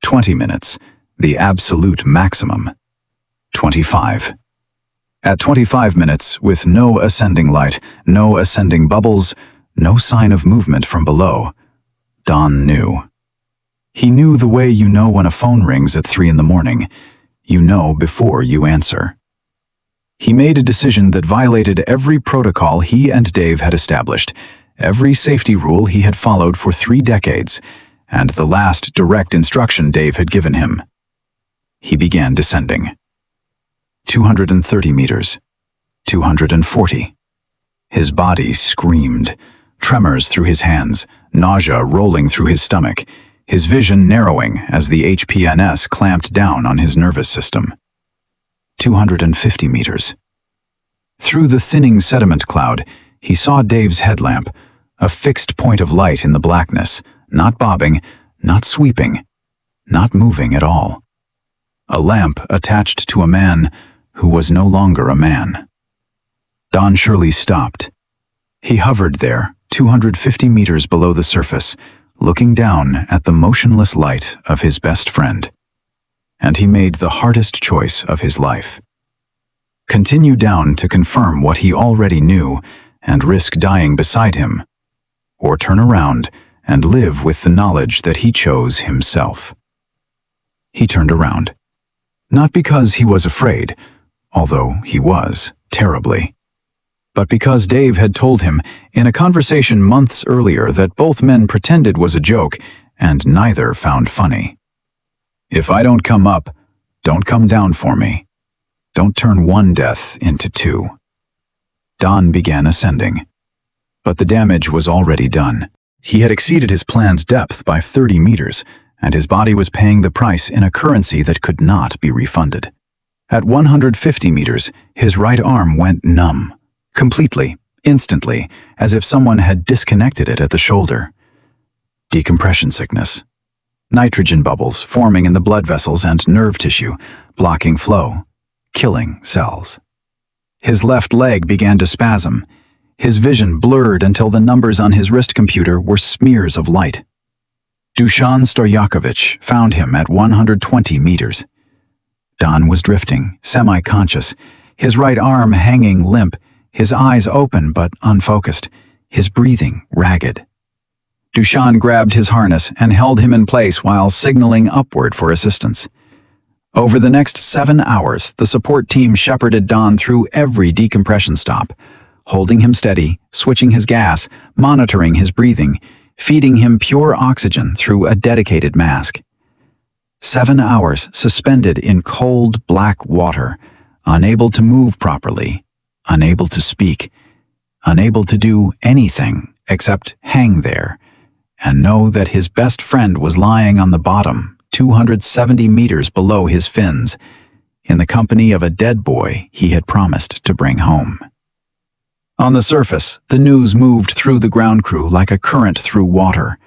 20 minutes, the absolute maximum. 25. At 25 minutes, with no ascending light, no ascending bubbles, no sign of movement from below, Don knew. He knew the way you know when a phone rings at 3 in the morning. You know before you answer. He made a decision that violated every protocol he and Dave had established, every safety rule he had followed for 3 decades, and the last direct instruction Dave had given him. He began descending. 230 meters. 240. His body screamed, tremors through his hands, nausea rolling through his stomach, his vision narrowing as the HPNS clamped down on his nervous system. 250 meters. Through the thinning sediment cloud, he saw Dave's headlamp, a fixed point of light in the blackness, not bobbing, not sweeping, not moving at all. A lamp attached to a man who was no longer a man. Don Shirley stopped. He hovered there, 250 meters below the surface, looking down at the motionless light of his best friend. And he made the hardest choice of his life. Continue down to confirm what he already knew and risk dying beside him, or turn around and live with the knowledge that he chose himself. He turned around. Not because he was afraid, although he was, terribly, but because Dave had told him in a conversation months earlier that both men pretended was a joke and neither found funny. If I don't come up, don't come down for me. Don't turn one death into 2. Don began ascending, but the damage was already done. He had exceeded his planned depth by 30 meters, and his body was paying the price in a currency that could not be refunded. At 150 meters, his right arm went numb, completely, instantly, as if someone had disconnected it at the shoulder. Decompression sickness. Nitrogen bubbles forming in the blood vessels and nerve tissue, blocking flow, killing cells. His left leg began to spasm. His vision blurred until the numbers on his wrist computer were smears of light. Dusan Stoyakovich found him at 120 meters. Don was drifting, semi-conscious, his right arm hanging limp, his eyes open but unfocused, his breathing ragged. Dusan grabbed his harness and held him in place while signaling upward for assistance. Over the next 7 hours, the support team shepherded Don through every decompression stop, holding him steady, switching his gas, monitoring his breathing, feeding him pure oxygen through a dedicated mask. 7 hours suspended in cold, black water, unable to move properly, unable to speak, unable to do anything except hang there and know that his best friend was lying on the bottom, 270 meters below his fins, in the company of a dead boy he had promised to bring home. On the surface, the news moved through the ground crew like a current through water,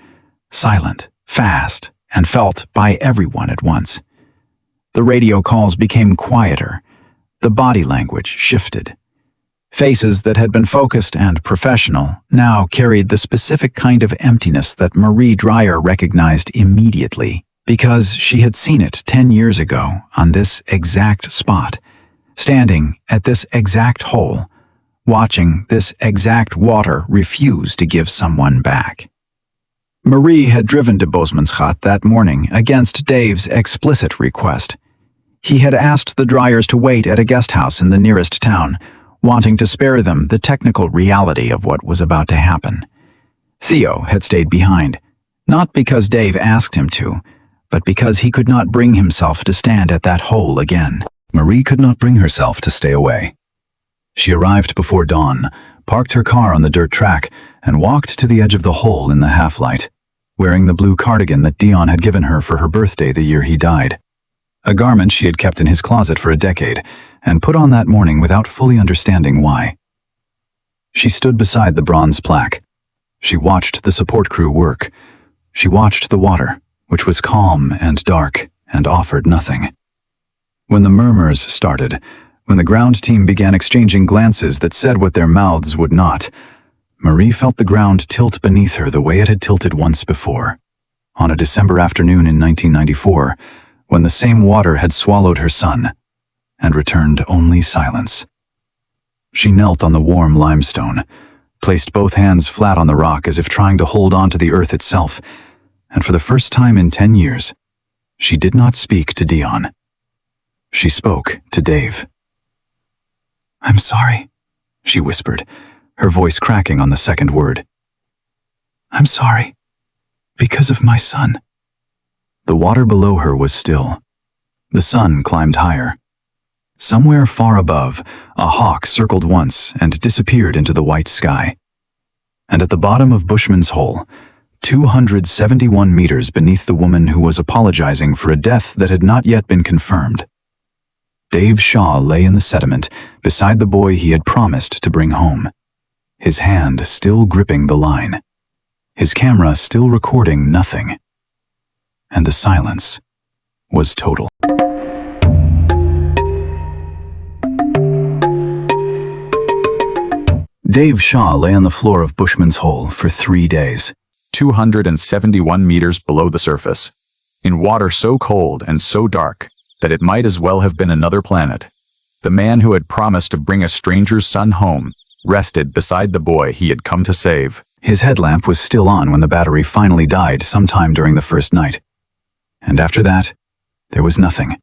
silent, fast, and felt by everyone at once. The radio calls became quieter. The body language shifted. Faces that had been focused and professional now carried the specific kind of emptiness that Marie Dreyer recognized immediately, because she had seen it 10 years ago on this exact spot, standing at this exact hole, watching this exact water refuse to give someone back. Marie had driven to Bosmansgat that morning against Dave's explicit request. He had asked the Dryers to wait at a guest house in the nearest town, wanting to spare them the technical reality of what was about to happen. Theo had stayed behind, not because Dave asked him to, but because he could not bring himself to stand at that hole again. Marie could not bring herself to stay away. She arrived before dawn, parked her car on the dirt track, and walked to the edge of the hole in the half-light, wearing the blue cardigan that Deon had given her for her birthday the year he died. A garment she had kept in his closet for a decade, and put on that morning without fully understanding why. She stood beside the bronze plaque. She watched the support crew work. She watched the water, which was calm and dark and offered nothing. When the murmurs started, when the ground team began exchanging glances that said what their mouths would not, Marie felt the ground tilt beneath her the way it had tilted once before, on a December afternoon in 1994, when the same water had swallowed her son and returned only silence. She knelt on the warm limestone, placed both hands flat on the rock as if trying to hold on to the earth itself, and for the first time in 10 years, she did not speak to Deon. She spoke to Dave. "I'm sorry," she whispered, her voice cracking on the second word. "I'm sorry, because of my son." The water below her was still. The sun climbed higher. Somewhere far above, a hawk circled once and disappeared into the white sky. And at the bottom of Bushman's Hole, 271 meters beneath the woman who was apologizing for a death that had not yet been confirmed, Dave Shaw lay in the sediment beside the boy he had promised to bring home, his hand still gripping the line, his camera still recording nothing. And the silence was total. Dave Shaw lay on the floor of Bushman's Hole for 3 days. 271 meters below the surface, in water so cold and so dark that it might as well have been another planet. The man who had promised to bring a stranger's son home rested beside the boy he had come to save. His headlamp was still on when the battery finally died sometime during the first night. And after that, there was nothing.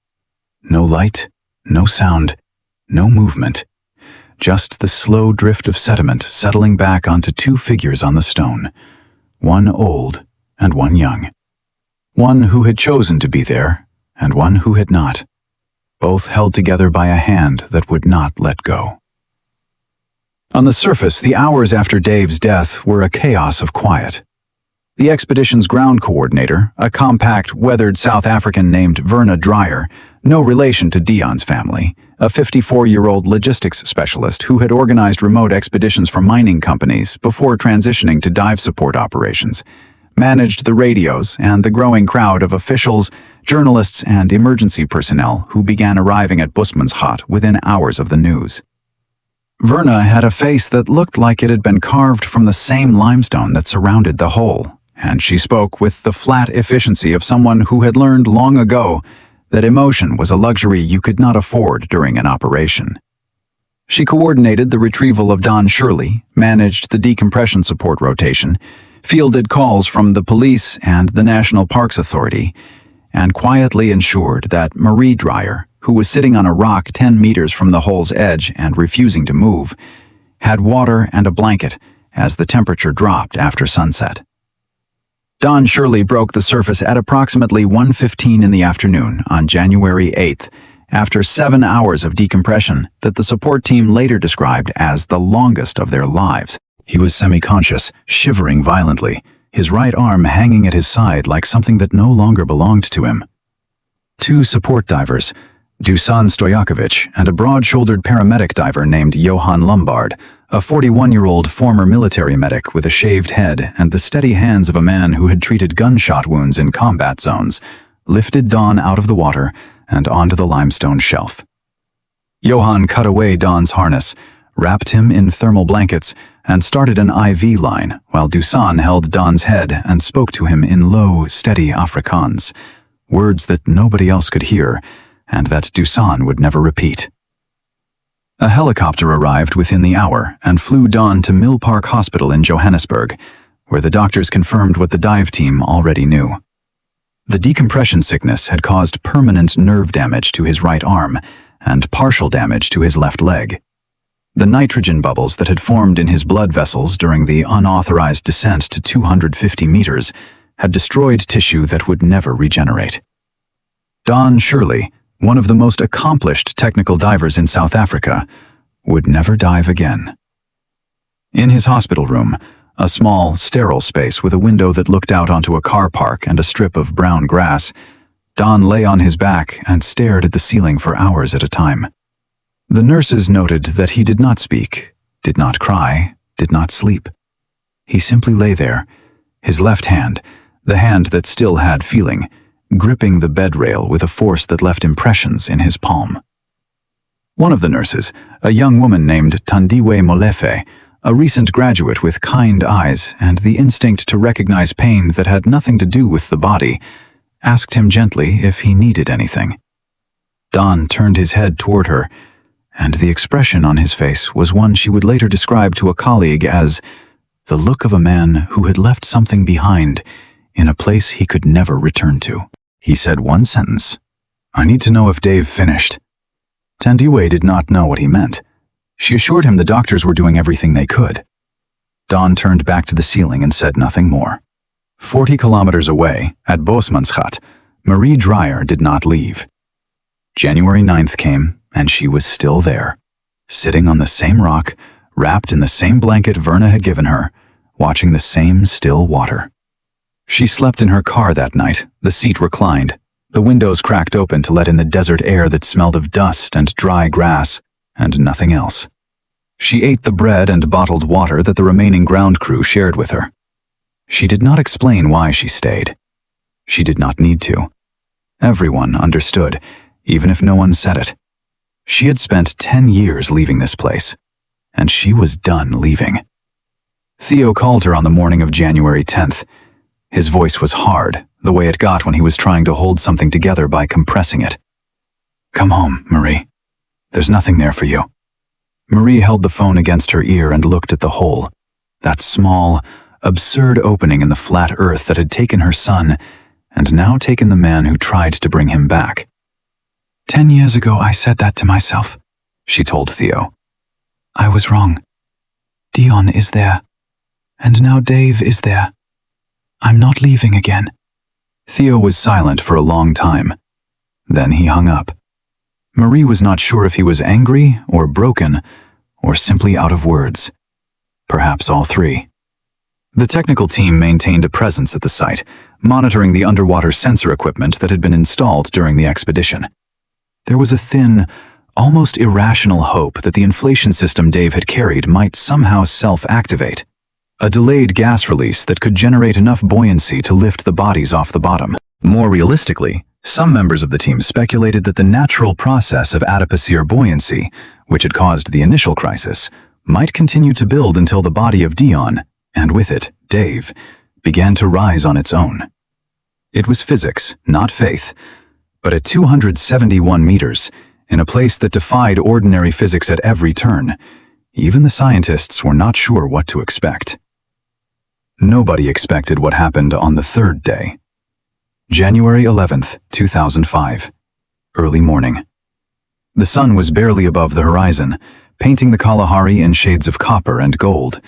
No light, no sound, no movement. Just the slow drift of sediment settling back onto two figures on the stone, one old and one young. One who had chosen to be there, and one who had not, both held together by a hand that would not let go. On the surface, the hours after Dave's death were a chaos of quiet. The expedition's ground coordinator, a compact, weathered South African named Leonard Dreyer, no relation to Deon's family, a 54-year-old logistics specialist who had organized remote expeditions for mining companies before transitioning to dive support operations, managed the radios and the growing crowd of officials, journalists, and emergency personnel who began arriving at Bushman's hut within hours of the news. Verna had a face that looked like it had been carved from the same limestone that surrounded the hole, and she spoke with the flat efficiency of someone who had learned long ago that emotion was a luxury you could not afford during an operation. She coordinated the retrieval of Don Shirley, managed the decompression support rotation, fielded calls from the police and the National Parks Authority, and quietly ensured that Marie Dreyer, who was sitting on a rock 10 meters from the hole's edge and refusing to move, had water and a blanket as the temperature dropped after sunset. Don Shirley broke the surface at approximately 1:15 in the afternoon on January 8th, after 7 hours of decompression that the support team later described as the longest of their lives. He was semi-conscious, shivering violently, his right arm hanging at his side like something that no longer belonged to him. Two support divers, Dusan Stojakovic and a broad-shouldered paramedic diver named Johan Lombard, a 41-year-old former military medic with a shaved head and the steady hands of a man who had treated gunshot wounds in combat zones, lifted Don out of the water and onto the limestone shelf. Johan cut away Don's harness, wrapped him in thermal blankets, and started an IV line while Dusan held Don's head and spoke to him in low, steady Afrikaans, words that nobody else could hear and that Dusan would never repeat. A helicopter arrived within the hour and flew Don to Mill Park Hospital in Johannesburg, where the doctors confirmed what the dive team already knew. The decompression sickness had caused permanent nerve damage to his right arm and partial damage to his left leg. The nitrogen bubbles that had formed in his blood vessels during the unauthorized descent to 250 meters had destroyed tissue that would never regenerate. Don Shirley, one of the most accomplished technical divers in South Africa, would never dive again. In his hospital room, a small, sterile space with a window that looked out onto a car park and a strip of brown grass, Don lay on his back and stared at the ceiling for hours at a time. The nurses noted that he did not speak, did not cry, did not sleep. He simply lay there, his left hand, the hand that still had feeling, gripping the bed rail with a force that left impressions in his palm. One of the nurses, a young woman named Tandiwe Molefe, a recent graduate with kind eyes and the instinct to recognize pain that had nothing to do with the body, asked him gently if he needed anything. Don turned his head toward her, and the expression on his face was one she would later describe to a colleague as the look of a man who had left something behind in a place he could never return to. He said one sentence. "I need to know if Dave finished." Tandiwe did not know what he meant. She assured him the doctors were doing everything they could. Don turned back to the ceiling and said nothing more. 40 kilometers away, at Bosmanschat, Marie Dreyer did not leave. January 9th came, and she was still there, sitting on the same rock, wrapped in the same blanket Verna had given her, watching the same still water. She slept in her car that night, the seat reclined, the windows cracked open to let in the desert air that smelled of dust and dry grass, and nothing else. She ate the bread and bottled water that the remaining ground crew shared with her. She did not explain why she stayed. She did not need to. Everyone understood, even if no one said it. She had spent 10 years leaving this place, and she was done leaving. Theo called her on the morning of January 10th. His voice was hard, the way it got when he was trying to hold something together by compressing it. "Come home, Marie. There's nothing there for you." Marie held the phone against her ear and looked at the hole, that small, absurd opening in the flat earth that had taken her son and now taken the man who tried to bring him back. 10 years ago I said that to myself, she told Theo. I was wrong. Deon is there, and now Dave is there. I'm not leaving again. Theo was silent for a long time. Then he hung up. Marie was not sure if he was angry or broken or simply out of words. Perhaps all three. The technical team maintained a presence at the site, monitoring the underwater sensor equipment that had been installed during the expedition. There was a thin, almost irrational hope that the inflation system Dave had carried might somehow self-activate. A delayed gas release that could generate enough buoyancy to lift the bodies off the bottom. More realistically, some members of the team speculated that the natural process of adipocere buoyancy, which had caused the initial crisis, might continue to build until the body of Deon, and with it, Dave, began to rise on its own. It was physics, not faith, but at 271 meters, in a place that defied ordinary physics at every turn, even the scientists were not sure what to expect. Nobody expected what happened on the third day. January 11th, 2005. Early morning. The sun was barely above the horizon, painting the Kalahari in shades of copper and gold,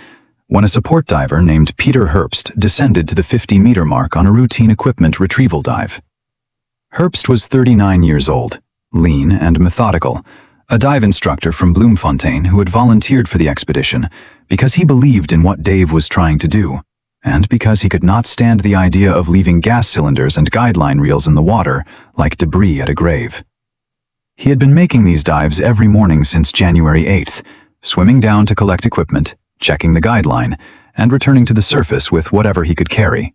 when a support diver named Peter Herbst descended to the 50-meter mark on a routine equipment retrieval dive. Herbst was 39 years old, lean and methodical, a dive instructor from Bloemfontein who had volunteered for the expedition because he believed in what Dave was trying to do, and because he could not stand the idea of leaving gas cylinders and guideline reels in the water like debris at a grave. He had been making these dives every morning since January 8th, swimming down to collect equipment, checking the guideline, and returning to the surface with whatever he could carry.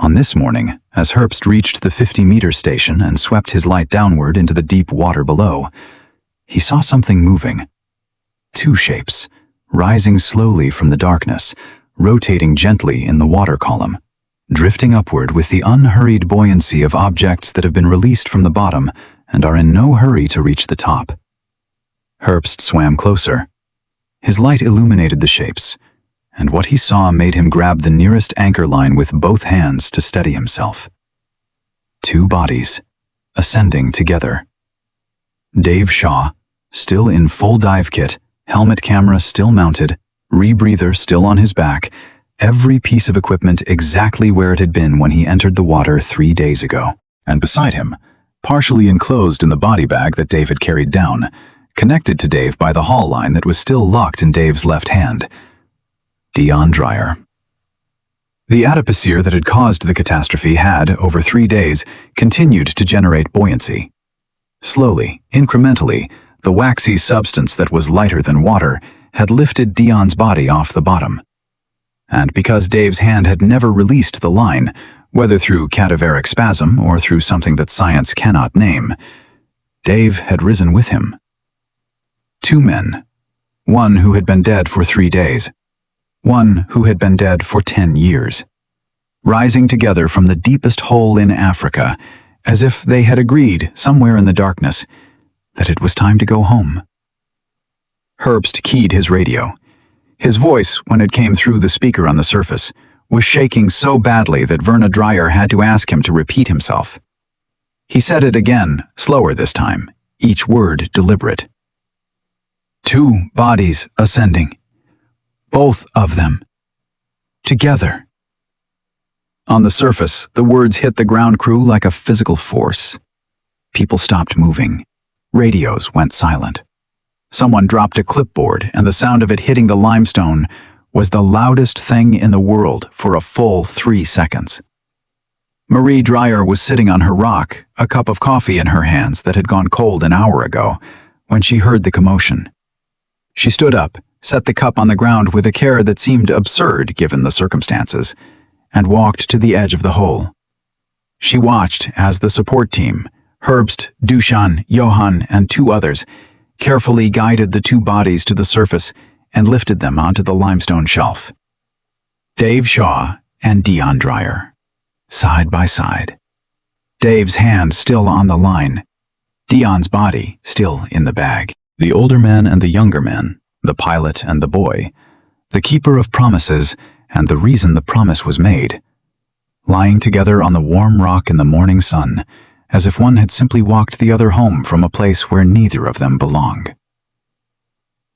On this morning, as Herbst reached the 50-meter station and swept his light downward into the deep water below, he saw something moving. Two shapes, rising slowly from the darkness, rotating gently in the water column, drifting upward with the unhurried buoyancy of objects that have been released from the bottom and are in no hurry to reach the top. Herbst swam closer. His light illuminated the shapes, and what he saw made him grab the nearest anchor line with both hands to steady himself. Two bodies, ascending together. Dave Shaw, still in full dive kit, helmet camera still mounted, rebreather still on his back, every piece of equipment exactly where it had been when he entered the water 3 days ago. And beside him, partially enclosed in the body bag that Dave had carried down, connected to Dave by the haul line that was still locked in Dave's left hand, Deon Dreyer. The adipocere that had caused the catastrophe had, over 3 days, continued to generate buoyancy. Slowly, incrementally, the waxy substance that was lighter than water had lifted Deon's body off the bottom. And because Dave's hand had never released the line, whether through cadaveric spasm or through something that science cannot name. Dave had risen with him. Two men, one who had been dead for 3 days, one who had been dead for 10 years, rising together from the deepest hole in Africa, as if they had agreed somewhere in the darkness that it was time to go home. Herbst keyed his radio. His voice, when it came through the speaker on the surface, was shaking so badly that Leonard Dreyer had to ask him to repeat himself. He said it again, slower this time, each word deliberate. 2 bodies ascending. Both of them. Together. On the surface, the words hit the ground crew like a physical force. People stopped moving. Radios went silent. Someone dropped a clipboard, and the sound of it hitting the limestone was the loudest thing in the world for a full 3 seconds. Marie Dreyer was sitting on her rock, a cup of coffee in her hands that had gone cold an hour ago, when she heard the commotion. She stood up, set the cup on the ground with a care that seemed absurd given the circumstances, and walked to the edge of the hole. She watched as the support team, Herbst, Dushan, Johann, and 2 others, carefully guided the 2 bodies to the surface and lifted them onto the limestone shelf. Dave Shaw and Deon Dreyer, side by side. Dave's hand still on the line, Deon's body still in the bag. The older man and the younger man, the pilot and the boy, the keeper of promises and the reason the promise was made, lying together on the warm rock in the morning sun, as if one had simply walked the other home from a place where neither of them belonged.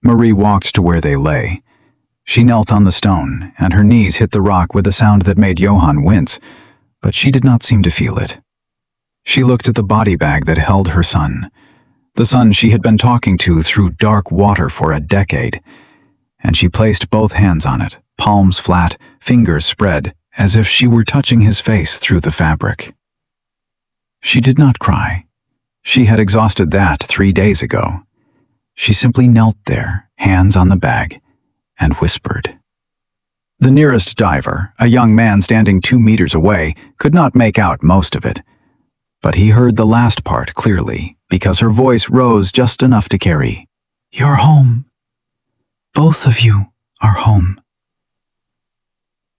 Marie walked to where they lay. She knelt on the stone, and her knees hit the rock with a sound that made Johann wince, but she did not seem to feel it. She looked at the body bag that held her son, the son she had been talking to through dark water for a decade, and she placed both hands on it, palms flat, fingers spread, as if she were touching his face through the fabric. She did not cry. She had exhausted that 3 days ago. She simply knelt there, hands on the bag, and whispered. The nearest diver, a young man standing 2 meters away, could not make out most of it, but he heard the last part clearly because her voice rose just enough to carry, "You're home. Both of you are home."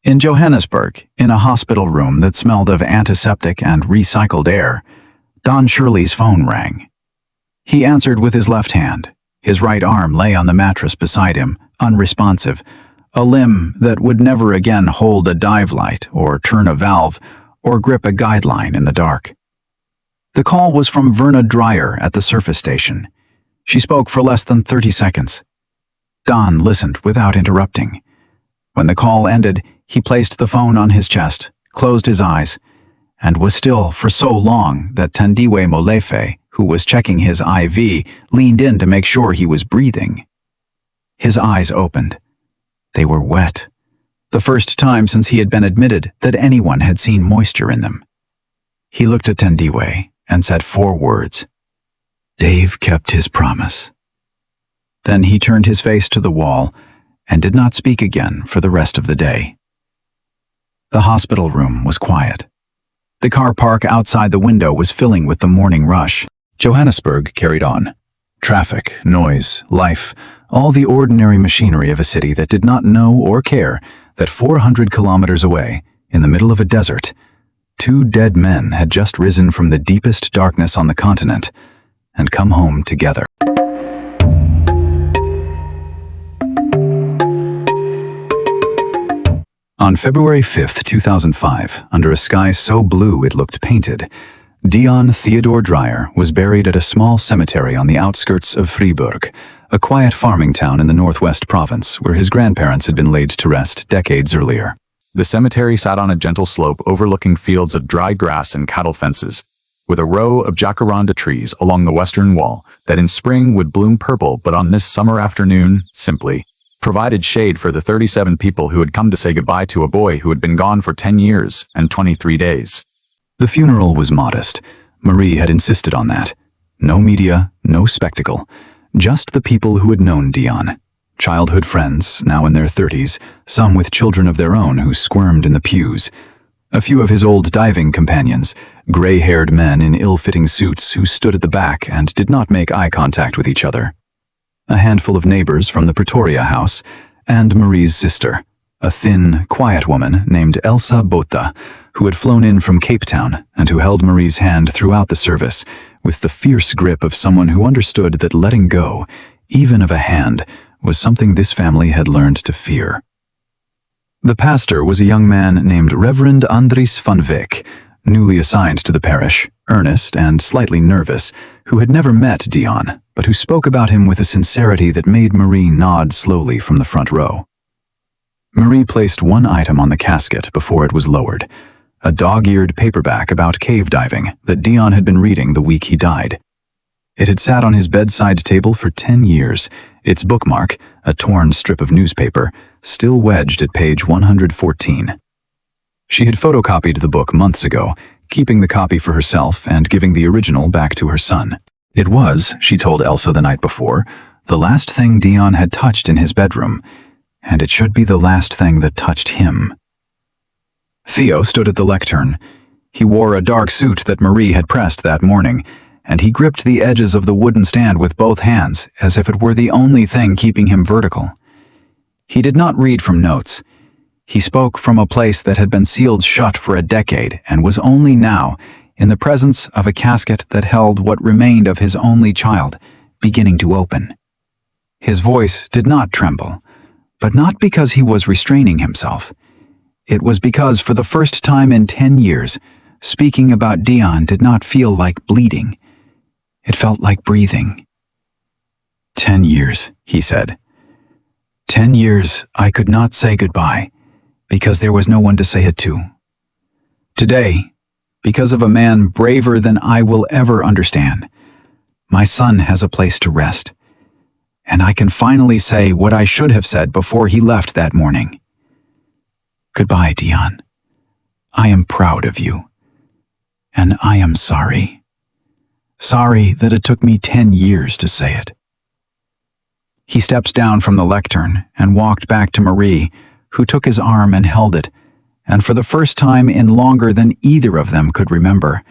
In Johannesburg, in a hospital room that smelled of antiseptic and recycled air, Don Shirley's phone rang. He answered with his left hand. His right arm lay on the mattress beside him, unresponsive, a limb that would never again hold a dive light or turn a valve or grip a guideline in the dark. The call was from Leonard Dreyer at the surface station. She spoke for less than 30 seconds. Don listened without interrupting. When the call ended, he placed the phone on his chest, closed his eyes, and was still for so long that Tandiwe Molefe, who was checking his IV, leaned in to make sure he was breathing. His eyes opened. They were wet, the first time since he had been admitted that anyone had seen moisture in them. He looked at Tandiwe and said 4 words. Dave kept his promise. Then he turned his face to the wall and did not speak again for the rest of the day. The hospital room was quiet. The car park outside the window was filling with the morning rush. Johannesburg carried on. Traffic, noise, life, all the ordinary machinery of a city that did not know or care that 400 kilometers away, in the middle of a desert, 2 dead men had just risen from the deepest darkness on the continent and come home together. On February 5, 2005, under a sky so blue it looked painted, Deon Theodore Dreyer was buried at a small cemetery on the outskirts of Vryburg, a quiet farming town in the northwest province where his grandparents had been laid to rest decades earlier. The cemetery sat on a gentle slope overlooking fields of dry grass and cattle fences, with a row of jacaranda trees along the western wall that in spring would bloom purple but on this summer afternoon, simply provided shade for the 37 people who had come to say goodbye to a boy who had been gone for 10 years and 23 days. The funeral was modest. Marie had insisted on that. No media, no spectacle. Just the people who had known Deon. Childhood friends, now in their 30s, some with children of their own who squirmed in the pews. A few of his old diving companions, gray-haired men in ill-fitting suits who stood at the back and did not make eye contact with each other. A handful of neighbors from the Pretoria house, and Marie's sister, a thin, quiet woman named Elsa Botha, who had flown in from Cape Town and who held Marie's hand throughout the service with the fierce grip of someone who understood that letting go, even of a hand, was something this family had learned to fear. The pastor was a young man named Reverend Andries van Wyk, newly assigned to the parish, earnest and slightly nervous, who had never met Deon, but who spoke about him with a sincerity that made Marie nod slowly from the front row. Marie placed one item on the casket before it was lowered, a dog-eared paperback about cave diving that Deon had been reading the week he died. It had sat on his bedside table for 10 years, its bookmark, a torn strip of newspaper, still wedged at page 114. She had photocopied the book months ago, keeping the copy for herself and giving the original back to her son. It was, she told Elsa the night before, the last thing Deon had touched in his bedroom, and it should be the last thing that touched him. Theo stood at the lectern. He wore a dark suit that Marie had pressed that morning, and he gripped the edges of the wooden stand with both hands as if it were the only thing keeping him vertical. He did not read from notes. He spoke from a place that had been sealed shut for a decade and was only now, in the presence of a casket that held what remained of his only child, beginning to open. His voice did not tremble, but not because he was restraining himself. It was because for the first time in 10 years, speaking about Deon did not feel like bleeding. It felt like breathing. 10 years, he said. 10 years I could not say goodbye, because there was no one to say it to. Today, because of a man braver than I will ever understand, my son has a place to rest, and I can finally say what I should have said before he left that morning. Goodbye, Deon. I am proud of you, and I am sorry. Sorry that it took me 10 years to say it. He stepped down from the lectern and walked back to Marie, who took his arm and held it, and for the first time in longer than either of them could remember,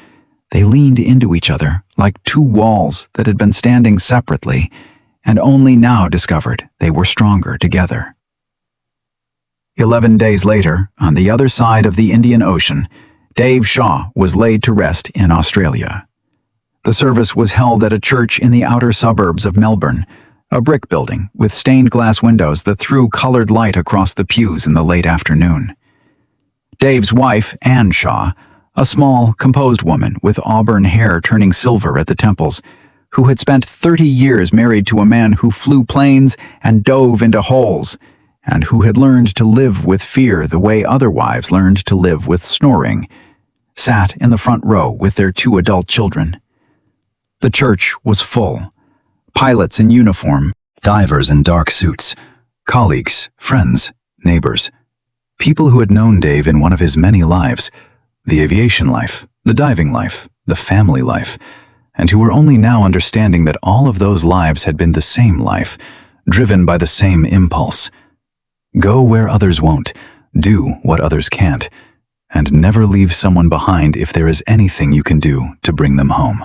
they leaned into each other like two walls that had been standing separately and only now discovered they were stronger together. 11 days later, on the other side of the Indian Ocean, Dave Shaw was laid to rest in Australia. The service was held at a church in the outer suburbs of Melbourne, a brick building with stained glass windows that threw colored light across the pews in the late afternoon. Dave's wife, Anne Shaw, a small, composed woman with auburn hair turning silver at the temples, who had spent 30 years married to a man who flew planes and dove into holes, and who had learned to live with fear the way other wives learned to live with snoring, sat in the front row with their 2 adult children. The church was full. Pilots in uniform, divers in dark suits, colleagues, friends, neighbors, people who had known Dave in one of his many lives, the aviation life, the diving life, the family life, and who were only now understanding that all of those lives had been the same life, driven by the same impulse. Go where others won't, do what others can't, and never leave someone behind if there is anything you can do to bring them home.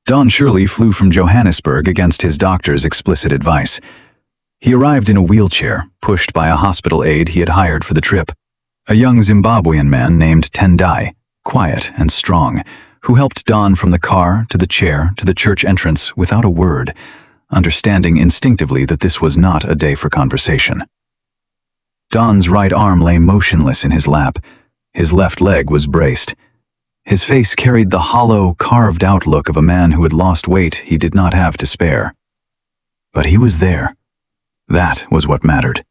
Don Shirley flew from Johannesburg against his doctor's explicit advice. He arrived in a wheelchair, pushed by a hospital aide he had hired for the trip, a young Zimbabwean man named Tendai, quiet and strong, who helped Don from the car to the chair to the church entrance without a word, understanding instinctively that this was not a day for conversation. Don's right arm lay motionless in his lap. His left leg was braced. His face carried the hollow, carved-out look of a man who had lost weight he did not have to spare. But he was there. That was what mattered.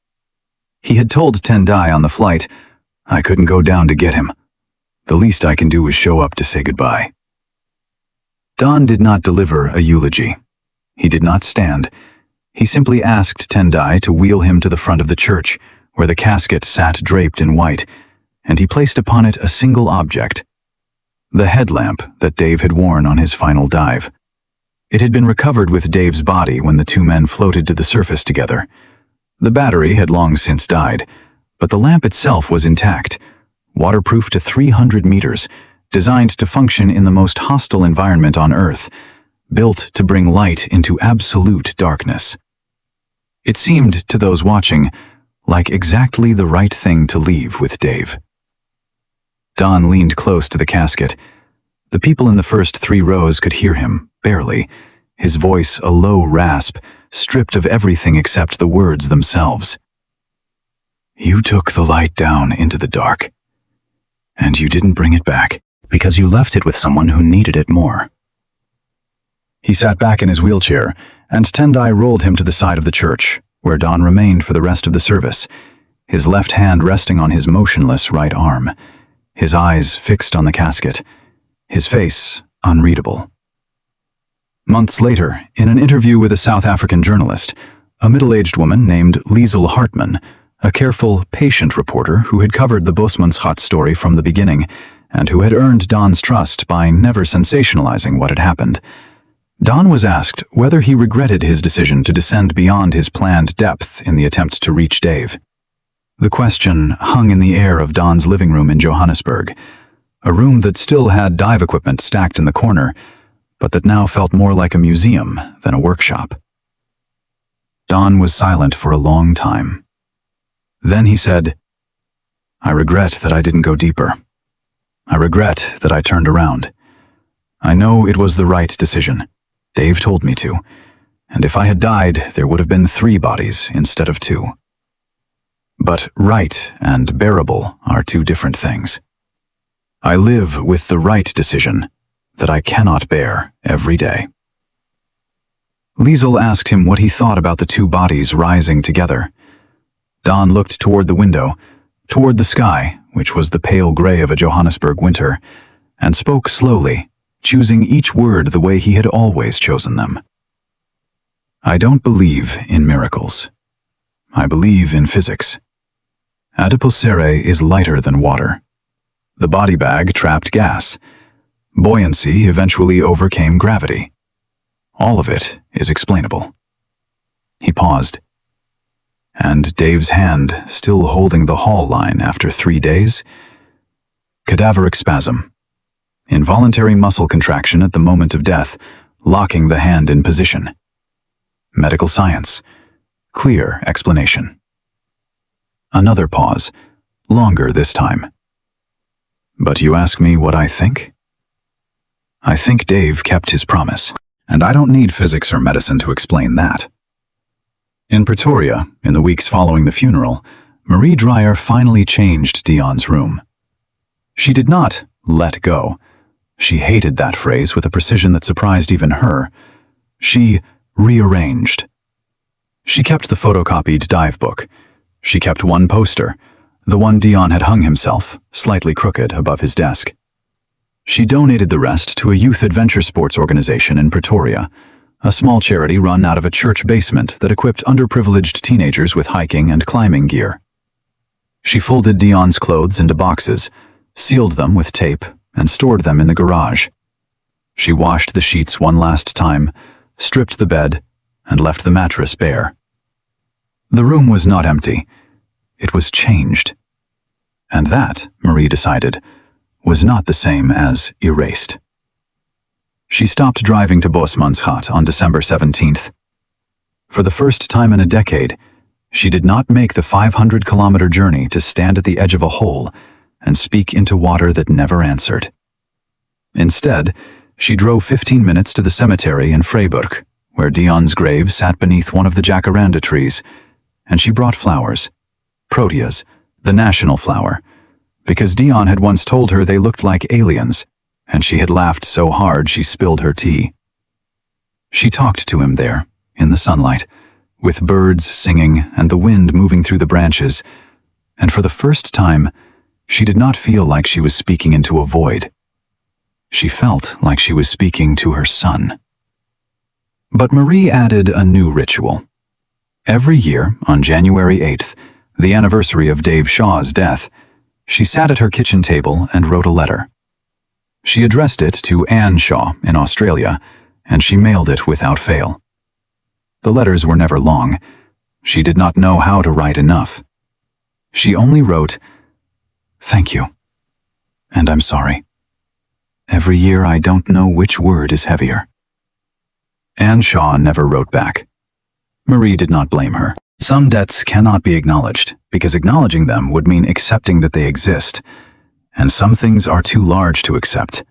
He had told Tendai on the flight, "I couldn't go down to get him. The least I can do is show up to say goodbye." Don did not deliver a eulogy. He did not stand. He simply asked Tendai to wheel him to the front of the church, where the casket sat draped in white, and he placed upon it a single object, the headlamp that Dave had worn on his final dive. It had been recovered with Dave's body when the 2 men floated to the surface together. The battery had long since died, but the lamp itself was intact, waterproof to 300 meters, designed to function in the most hostile environment on Earth, built to bring light into absolute darkness. It seemed to those watching like exactly the right thing to leave with Dave. Don leaned close to the casket. The people in the first 3 rows could hear him, barely, his voice a low rasp, stripped of everything except the words themselves. "You took the light down into the dark, and you didn't bring it back because you left it with someone who needed it more." He sat back in his wheelchair, and Tendai rolled him to the side of the church, where Don remained for the rest of the service, his left hand resting on his motionless right arm, his eyes fixed on the casket, his face unreadable. Months later, in an interview with a South African journalist, a middle-aged woman named Liesl Hartman, a careful, patient reporter who had covered the Bushman Hole story from the beginning and who had earned Don's trust by never sensationalizing what had happened. Don was asked whether he regretted his decision to descend beyond his planned depth in the attempt to reach Dave. The question hung in the air of Don's living room in Johannesburg, a room that still had dive equipment stacked in the corner, but that now felt more like a museum than a workshop. Don was silent for a long time. Then he said, "I regret that I didn't go deeper. I regret that I turned around. I know it was the right decision. Dave told me to, and if I had died, there would have been 3 bodies instead of 2. But right and bearable are 2 different things. I live with the right decision that I cannot bear every day." Liesl asked him what he thought about the 2 bodies rising together. Don looked toward the window, toward the sky, which was the pale gray of a Johannesburg winter, and spoke slowly, choosing each word the way he had always chosen them. "I don't believe in miracles. I believe in physics. Adipocere is lighter than water. The body bag trapped gas. Buoyancy eventually overcame gravity. All of it is explainable." He paused. "And Dave's hand still holding the haul line after 3 days? Cadaveric spasm. Involuntary muscle contraction at the moment of death, locking the hand in position. Medical science. Clear explanation." Another pause, longer this time. "But you ask me what I think? I think Dave kept his promise, and I don't need physics or medicine to explain that." In Pretoria, in the weeks following the funeral, Marie Dreyer finally changed Deon's room. She did not let go. She hated that phrase with a precision that surprised even her. She rearranged. She kept the photocopied dive book. She kept one poster, the one Deon had hung himself, slightly crooked, above his desk. She donated the rest to a youth adventure sports organization in Pretoria, a small charity run out of a church basement that equipped underprivileged teenagers with hiking and climbing gear. She folded Deon's clothes into boxes, sealed them with tape, and stored them in the garage. She washed the sheets one last time, stripped the bed, and left the mattress bare. The room was not empty. It was changed. And that, Marie decided, was not the same as erased. She stopped driving to Bushman Hole on December 17th. For the first time in a decade, she did not make the 500-kilometer journey to stand at the edge of a hole and speak into water that never answered. Instead, she drove 15 minutes to the cemetery in Vryburg, where Deon's grave sat beneath one of the jacaranda trees, and she brought flowers, proteas, the national flower, because Deon had once told her they looked like aliens, and she had laughed so hard she spilled her tea. She talked to him there, in the sunlight, with birds singing and the wind moving through the branches, and for the first time, she did not feel like she was speaking into a void. She felt like she was speaking to her son. But Marie added a new ritual. Every year, on January 8th, the anniversary of Dave Shaw's death, she sat at her kitchen table and wrote a letter. She addressed it to Anne Shaw in Australia, and she mailed it without fail. The letters were never long. She did not know how to write enough. She only wrote, "Thank you and I'm sorry. Every year I don't know which word is heavier." Anne Shaw never wrote back. Marie did not blame her. Some debts cannot be acknowledged, because acknowledging them would mean accepting that they exist, and some things are too large to accept.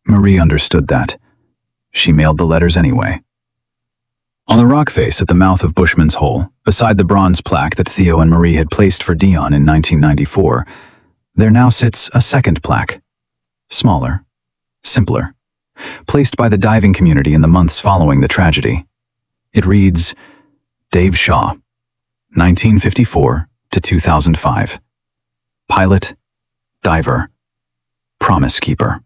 Marie understood that. She mailed the letters anyway. On the rock face at the mouth of Bushman's Hole, beside the bronze plaque that Theo and Marie had placed for Deon in 1994, there now sits a second plaque. Smaller, simpler, placed by the diving community in the months following the tragedy. It reads, Dave Shaw, 1954 to 2005. Pilot, diver, promise keeper.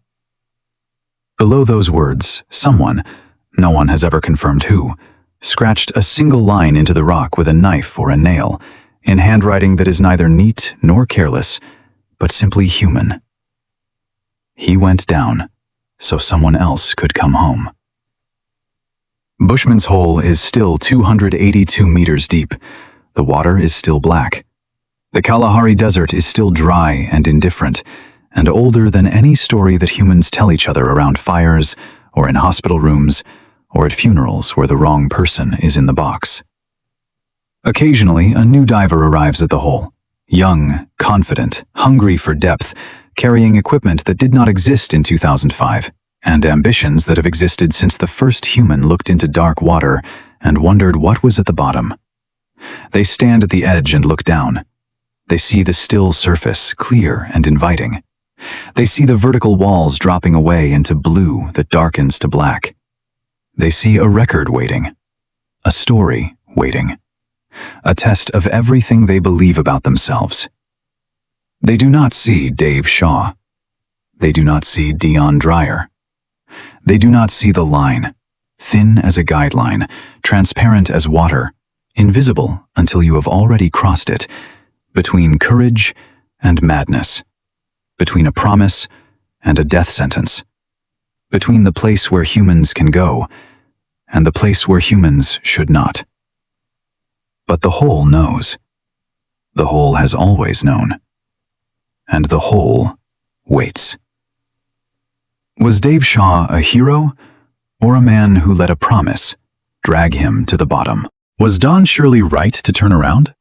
Below those words, someone, no one has ever confirmed who, scratched a single line into the rock with a knife or a nail, in handwriting that is neither neat nor careless, but simply human. He went down, so someone else could come home. Bushman's Hole is still 282 meters deep. The water is still black. The Kalahari Desert is still dry and indifferent, and older than any story that humans tell each other around fires, or in hospital rooms, or at funerals where the wrong person is in the box. Occasionally, a new diver arrives at the hole, young, confident, hungry for depth, carrying equipment that did not exist in 2005, and ambitions that have existed since the first human looked into dark water and wondered what was at the bottom. They stand at the edge and look down. They see the still surface, clear and inviting. They see the vertical walls dropping away into blue that darkens to black. They see a record waiting, a story waiting, a test of everything they believe about themselves. They do not see Dave Shaw. They do not see Deon Dreyer. They do not see the line, thin as a guideline, transparent as water, invisible until you have already crossed it, between courage and madness, between a promise and a death sentence, between the place where humans can go and the place where humans should not. But the hole knows. The hole has always known. And the hole waits. Was Dave Shaw a hero, or a man who let a promise drag him to the bottom? Was Don Shirley right to turn around,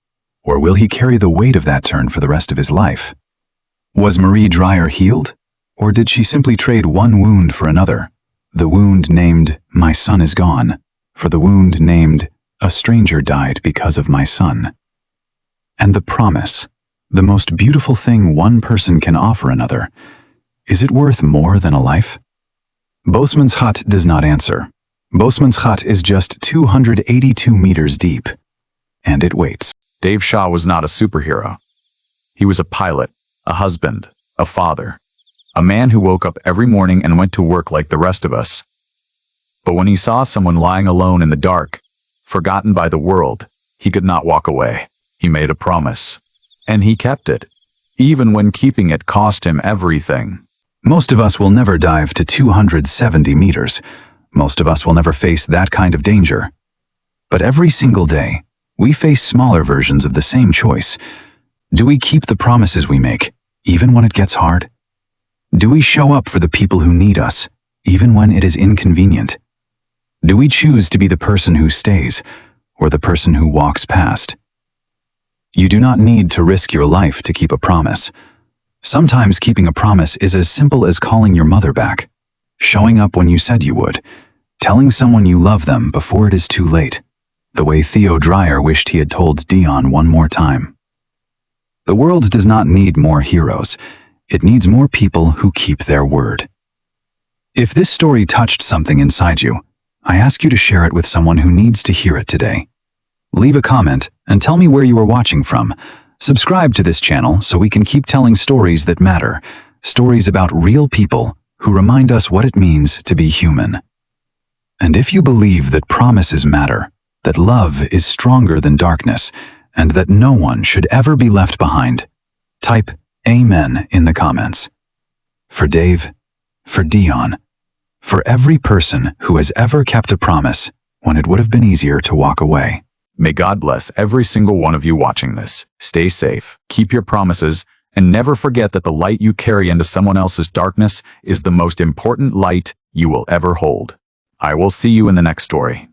or will he carry the weight of that turn for the rest of his life? Was Marie Dreyer healed, or did she simply trade one wound for another? The wound named, "My son is gone," for the wound named, "A stranger died because of my son." And the promise, the most beautiful thing one person can offer another, is it worth more than a life? Boatman's hut does not answer. Boatman's hut is just 282 meters deep, and it waits. Dave Shaw was not a superhero. He was a pilot, a husband, a father, a man who woke up every morning and went to work like the rest of us. But when he saw someone lying alone in the dark, forgotten by the world, he could not walk away. He made a promise, and he kept it, even when keeping it cost him everything. Most of us will never dive to 270 meters. Most of us will never face that kind of danger. But every single day, we face smaller versions of the same choice. Do we keep the promises we make, even when it gets hard? Do we show up for the people who need us, even when it is inconvenient? Do we choose to be the person who stays, or the person who walks past? You do not need to risk your life to keep a promise. Sometimes keeping a promise is as simple as calling your mother back, showing up when you said you would, telling someone you love them before it is too late, the way Theo Dreyer wished he had told Deon one more time. The world does not need more heroes. It needs more people who keep their word. If this story touched something inside you, I ask you to share it with someone who needs to hear it today. Leave a comment and tell me where you are watching from. Subscribe to this channel so we can keep telling stories that matter, stories about real people who remind us what it means to be human. And if you believe that promises matter, that love is stronger than darkness, and that no one should ever be left behind, type Amen in the comments. For Dave, for Deon, for every person who has ever kept a promise when it would have been easier to walk away. May God bless every single one of you watching this. Stay safe, keep your promises, And never forget that the light you carry into someone else's darkness is the most important light you will ever hold. I will see you in the next story.